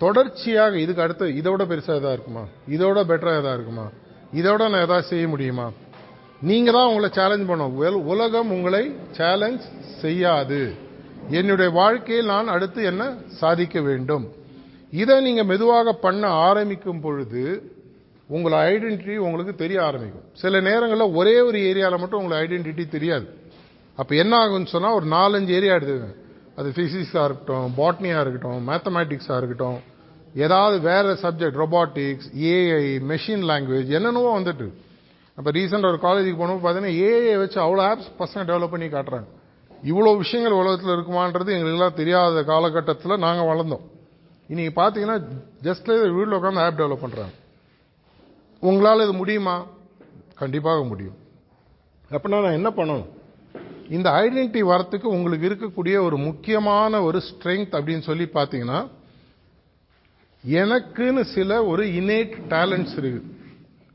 தொடர்ச்சியாக இதுக்கு அடுத்து இதோட பெருசா எதா இருக்குமா, இதோட பெட்டரா எதா இருக்குமா, இதோட நான் ஏதாவது செய்ய முடியுமா, நீங்க தான் உங்களை சேலஞ்ச் பண்ணணும். உலகம் உங்களை சேலஞ்ச் செய்யாது. என்னுடைய வாழ்க்கையில் நான் அடுத்து என்ன சாதிக்க வேண்டும், இதை நீங்க மெதுவாக பண்ண ஆரம்பிக்கும் பொழுது உங்கள ஐடென்டிட்டி உங்களுக்கு தெரிய ஆரம்பிக்கும். சில நேரங்களில் ஒரே ஒரு ஏரியாவில் மட்டும் உங்களுக்கு ஐடென்டிட்டி தெரியாது. அப்ப என்ன ஆகும்னு சொன்னா, ஒரு 4-5 ஏரியா எடுத்துங்க. அது பிசிக்ஸா இருக்கட்டும், பாட்னியா இருக்கட்டும், மேத்தமேட்டிக்ஸா இருக்கட்டும், ஏதாவது வேற subject, robotics, AI, machine language, என்னென்னவோ வந்துட்டு. அப்ப ரீசெண்டா ஒரு காலேஜுக்கு போனப்போ பார்த்தீங்கன்னா ஏஐ வச்சு அவ்வளோ ஆப்ஸ் பசங்க டெவலப் பண்ணி காட்டுறாங்க. இவ்வளவு விஷயங்கள் உலகத்தில் இருக்குமான்றது எங்களுக்கெல்லாம் தெரியாத காலகட்டத்தில் நாங்க வளர்ந்தோம். இன்னைக்கு பாத்தீங்கன்னா ஜஸ்ட் வீட்டில் உட்காந்து ஆப் டெவலப் பண்றாங்க. உங்களால் இது முடியுமா? கண்டிப்பாக முடியும். அப்படின்னா நான் என்ன பண்ணணும்? இந்த ஐடென்டிட்டி வரத்துக்கு உங்களுக்கு இருக்கக்கூடிய ஒரு முக்கியமான ஒரு ஸ்ட்ரெங்க் அப்படின்னு சொல்லி பாத்தீங்கன்னா, எனக்குன்னு சில ஒரு இன்னேட் டேலண்ட்ஸ் இருக்கு.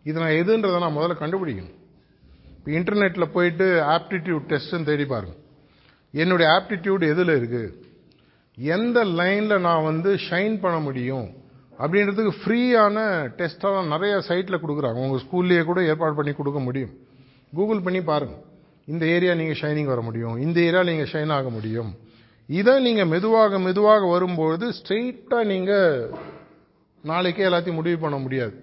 இது நான் எதுன்றதை நான் முதல்ல கண்டுபிடிக்கணும். இன்டர்நெட்ல போயிட்டு ஆப்டிடியூட் டெஸ்ட் தேடி பாருங்க. என்னுடைய ஆப்டிடியூட் எதுல இருக்கு, எந்த லைன்ல நான் ஷைன் பண்ண முடியும் அப்படின்றதுக்கு ஃப்ரீயான டெஸ்டெல்லாம் நிறைய சைட்ல கொடுக்குறாங்க. உங்க ஸ்கூல்லயே கூட ஏற்பாடு பண்ணி கொடுக்க முடியும். கூகுள் பண்ணி பாருங்க. இந்த ஏரியா நீங்க ஷைனிங் வர முடியும், இந்த ஏரியா நீங்க ஷைன் ஆக முடியும். இதை நீங்க மெதுவாக மெதுவாக வரும்போது ஸ்ட்ரெயிட்டா நீங்க நாளைக்கே எல்லாத்தையும் முடிவு பண்ண முடியாது.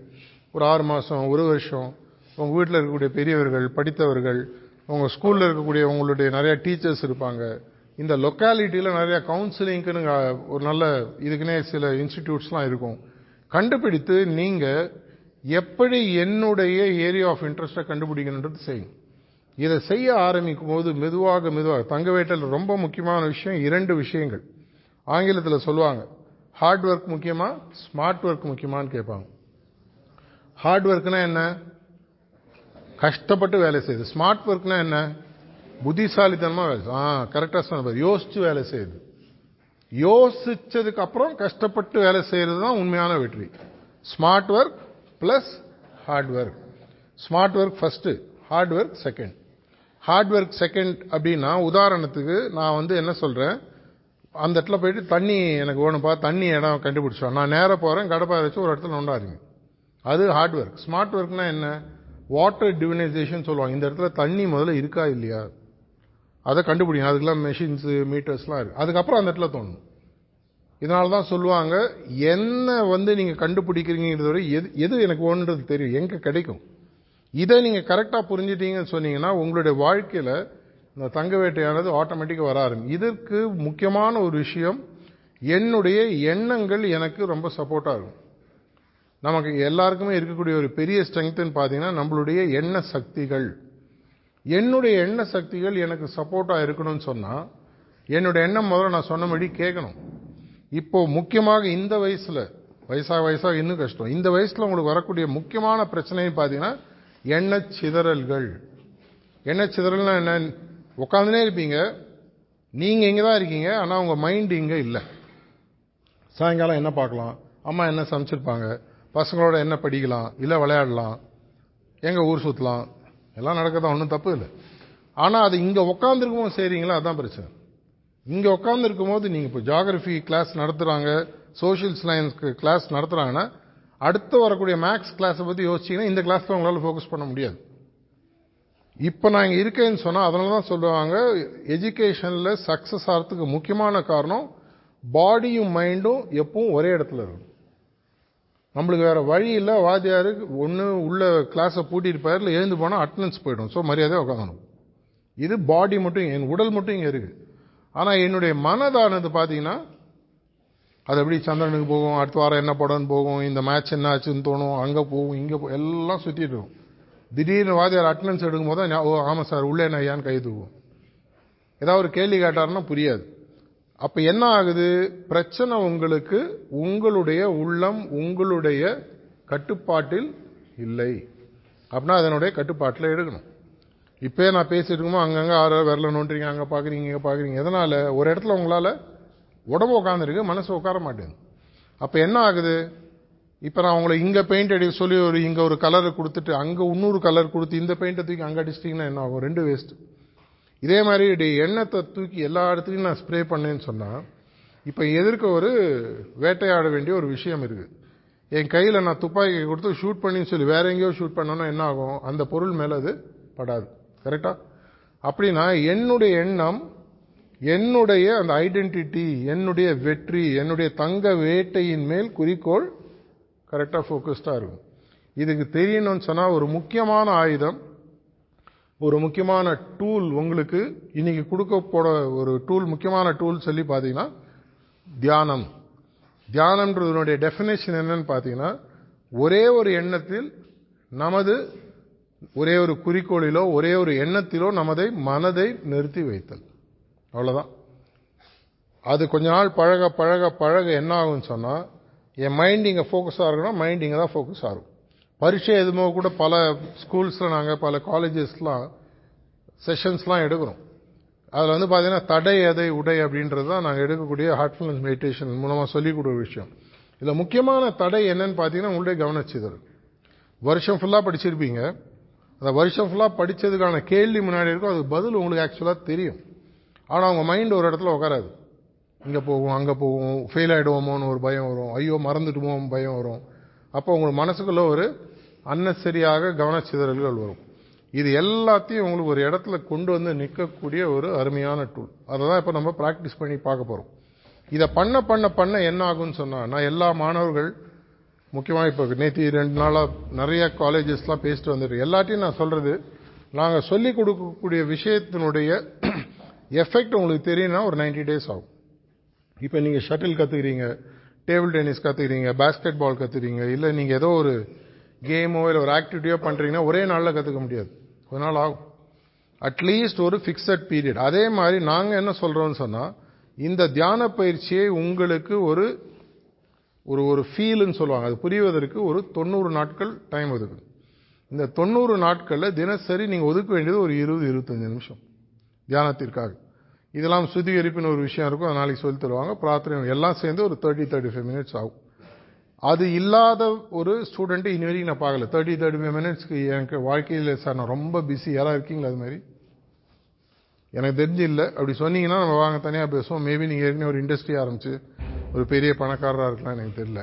ஒரு 6 மாசம், ஒரு வருஷம் உங்க வீட்டில் இருக்கக்கூடிய பெரியவர்கள், படித்தவர்கள், உங்க ஸ்கூல்ல இருக்கக்கூடிய உங்களுடைய நிறைய டீச்சர்ஸ் இருப்பாங்க. இந்த லொக்காலிட்டியில நிறைய கவுன்சிலிங்க்கு ஒரு நல்ல இதுக்குன்னே சில இன்ஸ்டிடியூட்ஸ்லாம் இருக்கும். கண்டுபிடித்து நீங்க எப்படி என்னுடைய ஏரியா ஆஃப் இன்ட்ரெஸ்டை கண்டுபிடிக்கணுன்றது செய்யும். இதை செய்ய ஆரம்பிக்கும் போது மெதுவாக மெதுவாக தங்கவேட்டல் ரொம்ப முக்கியமான விஷயம் 2 விஷயங்கள். ஆங்கிலத்தில் சொல்லுவாங்க, ஹார்ட் ஒர்க் முக்கியமா ஸ்மார்ட் ஒர்க் முக்கியமான்னு கேட்பாங்க. ஹார்ட் ஒர்க்னா என்ன? கஷ்டப்பட்டு வேலை செய்யுது. ஸ்மார்ட் ஒர்க்னா என்ன? புத்திசாலித்தனமா வேலை. கரெக்டா சொன்ன, யோசிச்சு வேலை செய்யுது. யோசிச்சதுக்கு அப்புறம் கஷ்டப்பட்டு வேலை செய்யறது தான் உண்மையான வெற்றி. Smart work plus hard work. Smart work first, hard work second. Hard work second அப்படின்னா, உதாரணத்துக்கு நான் என்ன சொல்றேன், அந்த இடத்துல போயிட்டு தண்ணி எனக்கு வேணும்பா, தண்ணி இடம் கண்டுபிடிச்சோம், நான் நேரம் போறேன், கடப்பாறை வச்சு ஒரு இடத்துல நோண்டாருங்க, அது ஹார்ட் ஒர்க். ஸ்மார்ட் ஒர்க்னா என்ன? வாட்டர் டிவினைசேஷன் சொல்லுவாங்க. இந்த இடத்துல தண்ணி முதல்ல இருக்கா இல்லையா அதை கண்டுபிடிக்கும். அதுக்கெல்லாம் மெஷின்ஸ், மீட்டர்ஸ்லாம் இருக்கு. அதுக்கப்புறம் அந்த இடத்துல தோணும். இதனாலதான் சொல்லுவாங்க, என்ன நீங்க கண்டுபிடிக்கிறீங்கிறது எது எனக்கு ஒன்றது தெரியும், எங்க கிடைக்கும். இதை நீங்க கரெக்டா புரிஞ்சுட்டீங்கன்னு சொன்னீங்கன்னா உங்களுடைய வாழ்க்கையில இந்த தங்க வேட்டையானது ஆட்டோமேட்டிக்கா வர ஆரம்பிக்கும். இதற்கு முக்கியமான ஒரு விஷயம், என்னுடைய எண்ணங்கள் எனக்கு ரொம்ப சப்போர்ட்டா இருக்கும். நமக்கு எல்லாருக்குமே இருக்கக்கூடிய ஒரு பெரிய ஸ்ட்ரெங்க்னு பாத்தீங்கன்னா நம்மளுடைய எண்ண சக்திகள். என்னுடைய எண்ண சக்திகள் எனக்கு சப்போர்ட்டா இருக்கணும்னு சொன்னா என்னுடைய எண்ணம் முதல்ல நான் சொன்னபடி கேட்கணும். இப்போ முக்கியமாக இந்த வயசுல, வயசாக இன்னும் கஷ்டம், இந்த வயசுல உங்களுக்கு வரக்கூடிய முக்கியமான பிரச்சனை பாத்தீங்கன்னா எண்ணச் சிதறல்கள். எண்ணச் சிதறல்னா என்ன? உட்காந்துனே இருப்பீங்க, நீங்க இங்கதான் இருக்கீங்க, ஆனா உங்க மைண்ட் இங்க இல்ல. சாயங்காலம் என்ன பார்க்கலாம், அம்மா என்ன சமைச்சிருப்பாங்க, பசங்களோட என்ன படிக்கலாம், இல்ல விளையாடலாம், எங்க ஊர் சுத்தலாம், எல்லாம் நடக்கதான், ஒன்றும் தப்பு இல்லை. ஆனா அது இங்க உட்காந்துருக்கும் செய்றீங்களா, அதான் பிரச்சனை. இங்க உட்கார்ந்து இருக்கும் போது நீங்க இப்போ ஜியோகிராஃபி கிளாஸ் நடத்துறாங்க, சோசியல் சயின்ஸ் கிளாஸ் நடத்துறாங்கன்னா அடுத்து வரக்கூடிய மேக்ஸ் கிளாஸை பத்தி யோசிச்சீங்கன்னா இந்த கிளாஸ்ல உங்களால ஃபோக்கஸ் பண்ண முடியாது. இப்ப நான் இங்க இருக்கேன்னு சொன்னா அதனாலதான் சொல்லுவாங்க, எஜுகேஷன்ல சக்சஸ் ஆகிறதுக்கு முக்கியமான காரணம் பாடியும் மைண்டும் எப்பவும் ஒரே இடத்துல இருக்கும். நம்மளுக்கு வேற வழி இல்ல. வாத்தியாருக்கு ஒண்ணு உள்ள கிளாஸை பூட்டிருப்பாரு, இல்ல எழுந்து போனா அட்டெண்டன்ஸ் போயிடும். சோ மரியாதையா உட்காரணும். இது பாடி மட்டும், என் உடல் மட்டும் இங்க இருக்கு. ஆனா என்னுடைய மனதானது பாத்தீங்கன்னா அது எப்படி சந்திரனுக்கு போகும், அடுத்த வாரம் என்ன படம்னு போகும், இந்த மேட்ச் என்ன ஆச்சுன்னு தோணும், அங்க போகும், இங்க எல்லாம் சுத்திட்டு இருக்கும். திடீர்னு வாத்தியார் அட்டெண்டன்ஸ் எடுக்கும் போது ஆமா சார் உள்ளே என்ன ஐயான்னு கை தூக்கும். ஏதாவது ஒரு கேள்வி கேட்டாருன்னா புரியாது. அப்ப என்ன ஆகுது பிரச்சனை? உங்களுக்கு உங்களுடைய உள்ளம் உங்களுடைய கட்டுப்பாட்டில் இல்லை. அப்படின்னா அதனுடைய கட்டுப்பாட்டில் எடுக்கணும். இப்பே நான் பேசிட்டு இருக்குமோ அங்கங்க ஆறு விரல நோண்டுறீங்க, அங்க பாக்குறீங்க, இங்க பாக்குறீங்க. எதனால? ஒரு இடத்துல உங்களால உடம்பு உட்காந்துருக்கு, மனசு உட்கார மாட்டேங்குது. அப்ப என்ன ஆகுது? இப்ப நான் உங்களை இங்க பெயிண்ட் அடிக்க சொல்லி இங்க ஒரு கலர் கொடுத்துட்டு அங்க இன்னொரு கலர் கொடுத்து இந்த பெயிண்ட தூக்கி அங்க அடிச்சிட்டீங்கன்னா என்ன ஆகும்? 2 வேஸ்ட். இதே மாதிரி எண்ணத்தை தூக்கி எல்லா இடத்துலையும் நான் ஸ்ப்ரே பண்ணேன்னு சொன்னா, இப்ப எதிர்க்க ஒரு வேட்டையாட வேண்டிய ஒரு விஷயம் இருக்கு. என் கையில நான் துப்பாக்கி கொடுத்து ஷூட் பண்ணி சொல்லி வேற எங்கேயோ ஷூட் பண்ணோம்னா என்ன ஆகும்? அந்த பொருள் மேல அது படாது. கரெக்டா? அப்படின்னா என்னுடைய எண்ணம், என்னுடைய அந்த ஐடென்டிட்டி, என்னுடைய வெற்றி, என்னுடைய தங்க வேட்டையின் மேல் குறிக்கோள் கரெக்டா ஃபோக்கஸ்டா இருக்கும். இதுக்கு தெரியணும்னு சொன்னா ஒரு முக்கியமான ஆயுதம், ஒரு முக்கியமான டூல் உங்களுக்கு இன்னைக்கு கொடுக்க போற ஒரு டூல், முக்கியமான டூல் சொல்லி பாத்தீங்கன்னா தியானம். தியானம்ன்றதுடைய டெஃபினேஷன் என்னன்னு பாத்தீங்கன்னா, ஒரே ஒரு எண்ணத்தில் நமது ஒரே ஒரு குறிக்கோளிலோ ஒரே ஒரு எண்ணத்திலோ நமதை மனதை நிறுத்தி வைத்தல். அவ்வளவுதான். அது கொஞ்ச நாள் பழக பழக பழக என்ன ஆகும்னு சொன்னா, என் மைண்ட் இங்க ஃபோக்கஸ் ஆகணும்னா மைண்ட் இங்க தான் ஃபோக்கஸ் ஆகும். பரீட்சை எதுமோ கூட பல ஸ்கூல்ஸ்ல நாங்க பல காலேஜஸ்லாம் செஷன்ஸ்லாம் எடுக்கிறோம். அதுல வந்து பாத்தீங்கன்னா தடை எதை உடை அப்படின்றது தான் நாங்க எடுக்கக்கூடிய ஹார்ட்ஃபுல்னஸ் மெடிடேஷன் மூலமா சொல்லிக் கொடுக்குற விஷயம். இதுல முக்கியமான தடை என்னன்னு பாத்தீங்கன்னா உங்களுடைய கவனச்சிதறல். வருஷம் ஃபுல்லா படிச்சிருப்பீங்க, அந்த வருஷம் ஃபுல்லா படிச்சதுக்கான கேள்வி முன்னாடி இருக்கும், அது பதில் உங்களுக்கு ஆக்சுவலா தெரியும். ஆனா உங்க மைண்ட் ஒரு இடத்துல உட்காராது. இங்க போகும், அங்க போகும், ஃபெயில் ஆயிடுவோமோன்னு ஒரு பயம் வரும், ஐயோ மறந்துட்டுமோ பயம் வரும். அப்போ உங்க மனசுக்குள்ள ஒரு அன்னெசரியாக கவனச்சிதறல்கள் வரும். இது எல்லாத்தையும் உங்களுக்கு ஒரு இடத்துல கொண்டு வந்து நிற்கக்கூடிய ஒரு அருமையான டூல். அதை தான் இப்போ நம்ம பிராக்டிஸ் பண்ணி பார்க்க போறோம். இதை பண்ண பண்ண பண்ண என்ன ஆகும்னு சொன்னா, நான் எல்லா மாணவர்கள் முக்கியமாக இப்போ நேற்று 2 நாளா நிறைய காலேஜஸ்லாம் பேசிட்டு வந்துட்டு எல்லாத்தையும் நான் சொல்றது, நாங்கள் சொல்லிக் கொடுக்கக்கூடிய விஷயத்தினுடைய எஃபெக்ட் உங்களுக்கு தெரியும்னா ஒரு 90 days ஆகும். இப்போ நீங்க ஷட்டில் கத்துக்கிறீங்க, டேபிள் டென்னிஸ் கத்துக்கிறீங்க, பாஸ்கெட் பால் கத்துக்கிறீங்க, இல்ல நீங்க ஏதோ ஒரு கேமோ இல்ல ஒரு ஆக்டிவிட்டியோ பண்றீங்கன்னா ஒரே நாள்ல கத்துக்க முடியாது, ஒரு நாள் ஆகும். அட்லீஸ்ட் ஒரு பிக்சட் பீரியட். அதே மாதிரி நாங்க என்ன சொல்றோம்னு சொன்னா, இந்த தியான பயிற்சியை உங்களுக்கு ஒரு ஒரு ஃபீல்னு சொல்லுவாங்க, அது புரிவதற்கு ஒரு 90 நாட்கள் டைம் ஒதுக்கு. இந்த 90 நாட்கள்ல தினசரி நீங்க ஒதுக்க வேண்டியது ஒரு 20-25 நிமிஷம் தியானத்திற்காக. இதெல்லாம் சுத்திகரிப்புன்னு ஒரு விஷயம் இருக்கும், அது நாளைக்கு சொல்லி தருவாங்க. பிரார்த்தனை எல்லாம் சேர்ந்து ஒரு 30-35 மினிட்ஸ் ஆகும். அது இல்லாத ஒரு ஸ்டூடெண்ட் இனி வரைக்கும் நான் பார்க்கல. 30-35 மினிட்ஸ்க்கு எனக்கு வாழ்க்கையில் சார் நான் ரொம்ப பிஸி, யாரா இருக்கீங்களா அது மாதிரி? எனக்கு தெரிஞ்சு இல்லை. அப்படி சொன்னீங்கன்னா நம்ம வாங்க தனியாக பேசுவோம். மேபி நீங்க ஏற்கனவே ஒரு இண்டஸ்ட்ரி ஆரம்பிச்சு ஒரு பெரிய பணக்காரராக இருக்கலாம், எனக்கு தெரியல.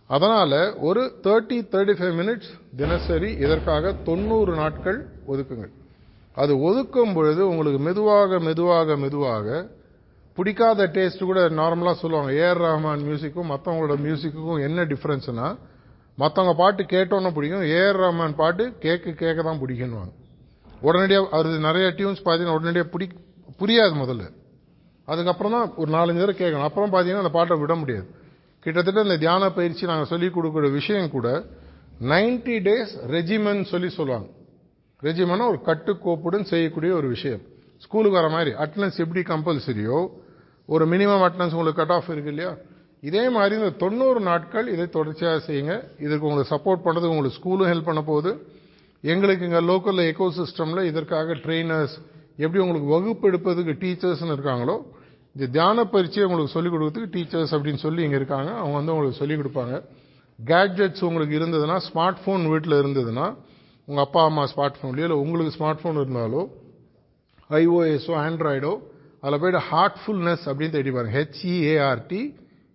அதனால ஒரு 30-35 மினிட்ஸ் தினசரி இதற்காக 90 நாட்கள் ஒதுக்குங்கள். அது ஒதுக்கும் பொழுது உங்களுக்கு மெதுவாக மெதுவாக மெதுவாக பிடிக்காத டேஸ்ட் கூட நார்மலா சொல்லுவாங்க. ஏஆர் ரஹ்மான் மியூசிக்கும் மற்றவங்களோட மியூசிக்கும் என்ன டிஃபரன்ஸ்னா, மற்றவங்க பாட்டு கேட்டோன்னு பிடிக்கும், ஏஆர் ரஹ்மான் பாட்டு கேட்க தான் பிடிக்கும்னுவாங்க. உடனடியாக அவரு நிறைய டியூன்ஸ் பார்த்தீங்கன்னா உடனடியாக புரியாது முதல்ல, அதுக்கப்புறம் தான் ஒரு 4-5 தடவை கேட்கணும், அப்புறம் பார்த்தீங்கன்னா அந்த பாட்டை விட முடியாது. கிட்டத்தட்ட இந்த தியான பயிற்சி நாங்கள் சொல்லிக் கொடுக்குற விஷயம் கூட 90 days ரெஜிமென் சொல்லுவாங்க. ரெஜிமென்னா ஒரு கட்டுக்கோப்புடன் செய்யக்கூடிய ஒரு விஷயம். ஸ்கூலுக்கு வர மாதிரி அட்டனன்ஸ் எப்படி கம்பல்சரியோ ஒரு மினிமம் அட்டனன்ஸ் உங்களுக்கு கட் ஆஃப் இருக்கு இல்லையா, இதே மாதிரி இந்த 90 நாட்கள் இதை தொடர்ச்சியாக செய்யுங்க. இதுக்கு உங்களுக்கு சப்போர்ட் பண்றது உங்களுக்கு ஸ்கூலும் ஹெல்ப் பண்ண போகுது. எங்களுக்கு இங்க லோக்கல் எக்கோ சிஸ்டம்ல இதற்காக ட்ரெயினர்ஸ், எப்படி உங்களுக்கு வகுப்பு எடுப்பதுக்கு டீச்சர்ஸ் இருக்காங்களோ, இந்த தியான பயிற்சியை உங்களுக்கு சொல்லிக் கொடுக்கறதுக்கு டீச்சர்ஸ் அப்படின்னு சொல்லி இங்க இருக்காங்க. அவங்க வந்து உங்களுக்கு சொல்லிக் கொடுப்பாங்க. கேட்ஜெட்ஸ் உங்களுக்கு இருந்ததுன்னா, ஸ்மார்ட் போன் வீட்டில் இருந்ததுன்னா, உங்க அப்பா அம்மா ஸ்மார்ட் போன்லயோ இல்லை உங்களுக்கு ஸ்மார்ட் போன் இருந்தாலோ ஐஓஎஸோ ஆண்ட்ராய்டோ அதில் போயிட்டு ஹார்ட்ஃபுல்னஸ் அப்படின்னு தேடி பாருங்க.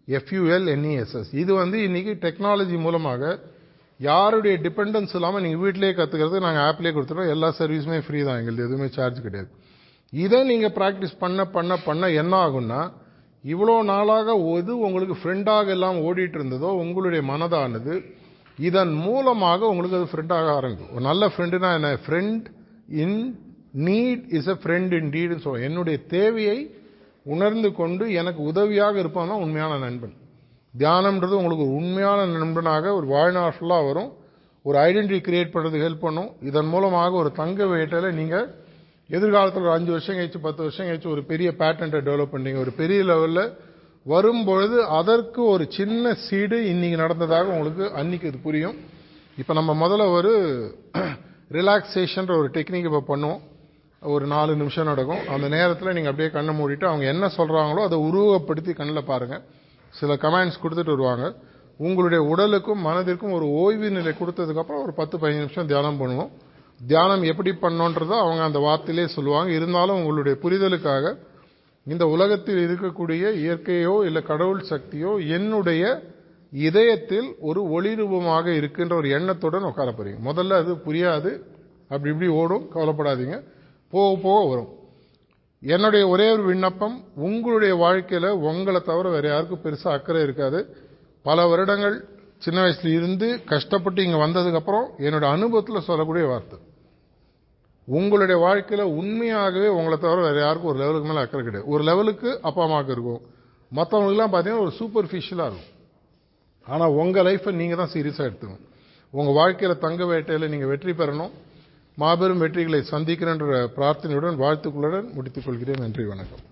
HEARTFULNESS. இது வந்து இன்னைக்கு டெக்னாலஜி மூலமாக யாருடைய டிபெண்டன்ஸ் இல்லாமல் நீங்க வீட்டிலேயே கத்துக்கிறது. நாங்கள் ஆப்லேயே கொடுத்துருவோம், எல்லா சர்வீஸுமே ஃப்ரீ தான், எங்களுக்கு எதுவுமே சார்ஜ் கிடையாது. இதை நீங்க பிராக்டிஸ் பண்ண பண்ண பண்ண என்ன ஆகும்னா, இவ்வளோ நாளாக எது உங்களுக்கு ஃப்ரெண்டாக எல்லாம் ஓடிட்டு இருந்ததோ உங்களுடைய மனதானது இதன் மூலமாக உங்களுக்கு அது ஃப்ரெண்டாக ஆரம்பிக்கும். ஒரு நல்ல ஃப்ரெண்டுனா என்ன? Friend in need is a friend in டீட்னு சொல்லுவோம். என்னுடைய தேவையை உணர்ந்து கொண்டு எனக்கு உதவியாக இருப்பான் தான் உண்மையான நண்பன். தியானம்ன்றது உங்களுக்கு ஒரு உண்மையான நண்பனாக ஒரு வாழ்நாள் ஃபுல்லா வரும். ஒரு ஐடென்டிட்டி கிரியேட் பண்றதுக்கு ஹெல்ப் பண்ணும். இதன் மூலமாக ஒரு தங்க வேட்டையில நீங்க எதிர்காலத்தில் ஒரு 5 வருஷம் கழிச்சு 10 வருஷம் கழிச்சு ஒரு பெரிய பேட்டன்ட்டை டெவலப் பண்ணீங்க, ஒரு பெரிய லெவல்ல வரும்பொழுது அதற்கு ஒரு சின்ன சீடு இன்னைக்கு நடந்ததாக உங்களுக்கு அன்னைக்கு இது புரியும். இப்ப நம்ம முதல்ல ஒரு ரிலாக்ஸேஷன் ஒரு டெக்னிக் இப்ப பண்ணுவோம். ஒரு 4 நிமிஷம் நடக்கும். அந்த நேரத்தில் நீங்க அப்படியே கண்ணை மூடிட்டு அவங்க என்ன சொல்றாங்களோ அதை உருவப்படுத்தி கண்ணில் பாருங்க. சில கமெண்ட்ஸ் கொடுத்துட்டு வருவாங்க. உங்களுடைய உடலுக்கும் மனதிற்கும் ஒரு ஓய்வு நிலை கொடுத்ததுக்கு அப்புறம் ஒரு 10-15 நிமிஷம் தியானம் பண்ணுவோம். தியானம் எப்படி பண்ணோன்றத அவங்க அந்த வார்த்தையிலே சொல்லுவாங்க. இருந்தாலும் உங்களுடைய புரிதலுக்காக இந்த உலகத்தில் இருக்கக்கூடிய இயற்கையோ இல்ல கடவுள் சக்தியோ என்னுடைய இதயத்தில் ஒரு ஒளி ரூபமாக இருக்கின்ற ஒரு எண்ணத்துடன் உட்கார போறீங்க. முதல்ல அது புரியாது, அப்படி இப்படி ஓடும், கவலைப்படாதீங்க, போக போக வரும். என்னுடைய ஒரே ஒரு விண்ணப்பம், உங்களுடைய வாழ்க்கையில உங்களை தவிர வேற யாருக்கும் பெருசா அக்கறை இருக்காது. பல வருடங்கள் சின்ன வயசுல இருந்து கஷ்டப்பட்டு இங்க வந்ததுக்கு அப்புறம் என்னோட அனுபவத்துல சொல்லக்கூடிய வார்த்தை, உங்களுடைய வாழ்க்கையில உண்மையாகவே உங்களை தவிர வேற யாருக்கும் ஒரு லெவலுக்கு மேல அக்கறை கிடையாது. ஒரு லெவலுக்கு அப்பா அம்மாவுக்கு இருக்கும், மற்றவங்களுக்கு எல்லாம் பாத்தீங்கன்னா ஒரு சூப்பர்ஃபிஷியலா இருக்கும். ஆனா உங்க லைஃபை நீங்க தான் சீரியஸா எடுத்துக்கணும். உங்க வாழ்க்கையில தங்க வேட்டையில நீங்க வெற்றி பெறணும். மாபெரும் வெற்றிகளை சந்திக்கிறேன்ற பிரார்த்தனையுடன் வாழ்த்துக்களுடன் முடித்துக் கொள்கிறேன். நன்றி, வணக்கம்.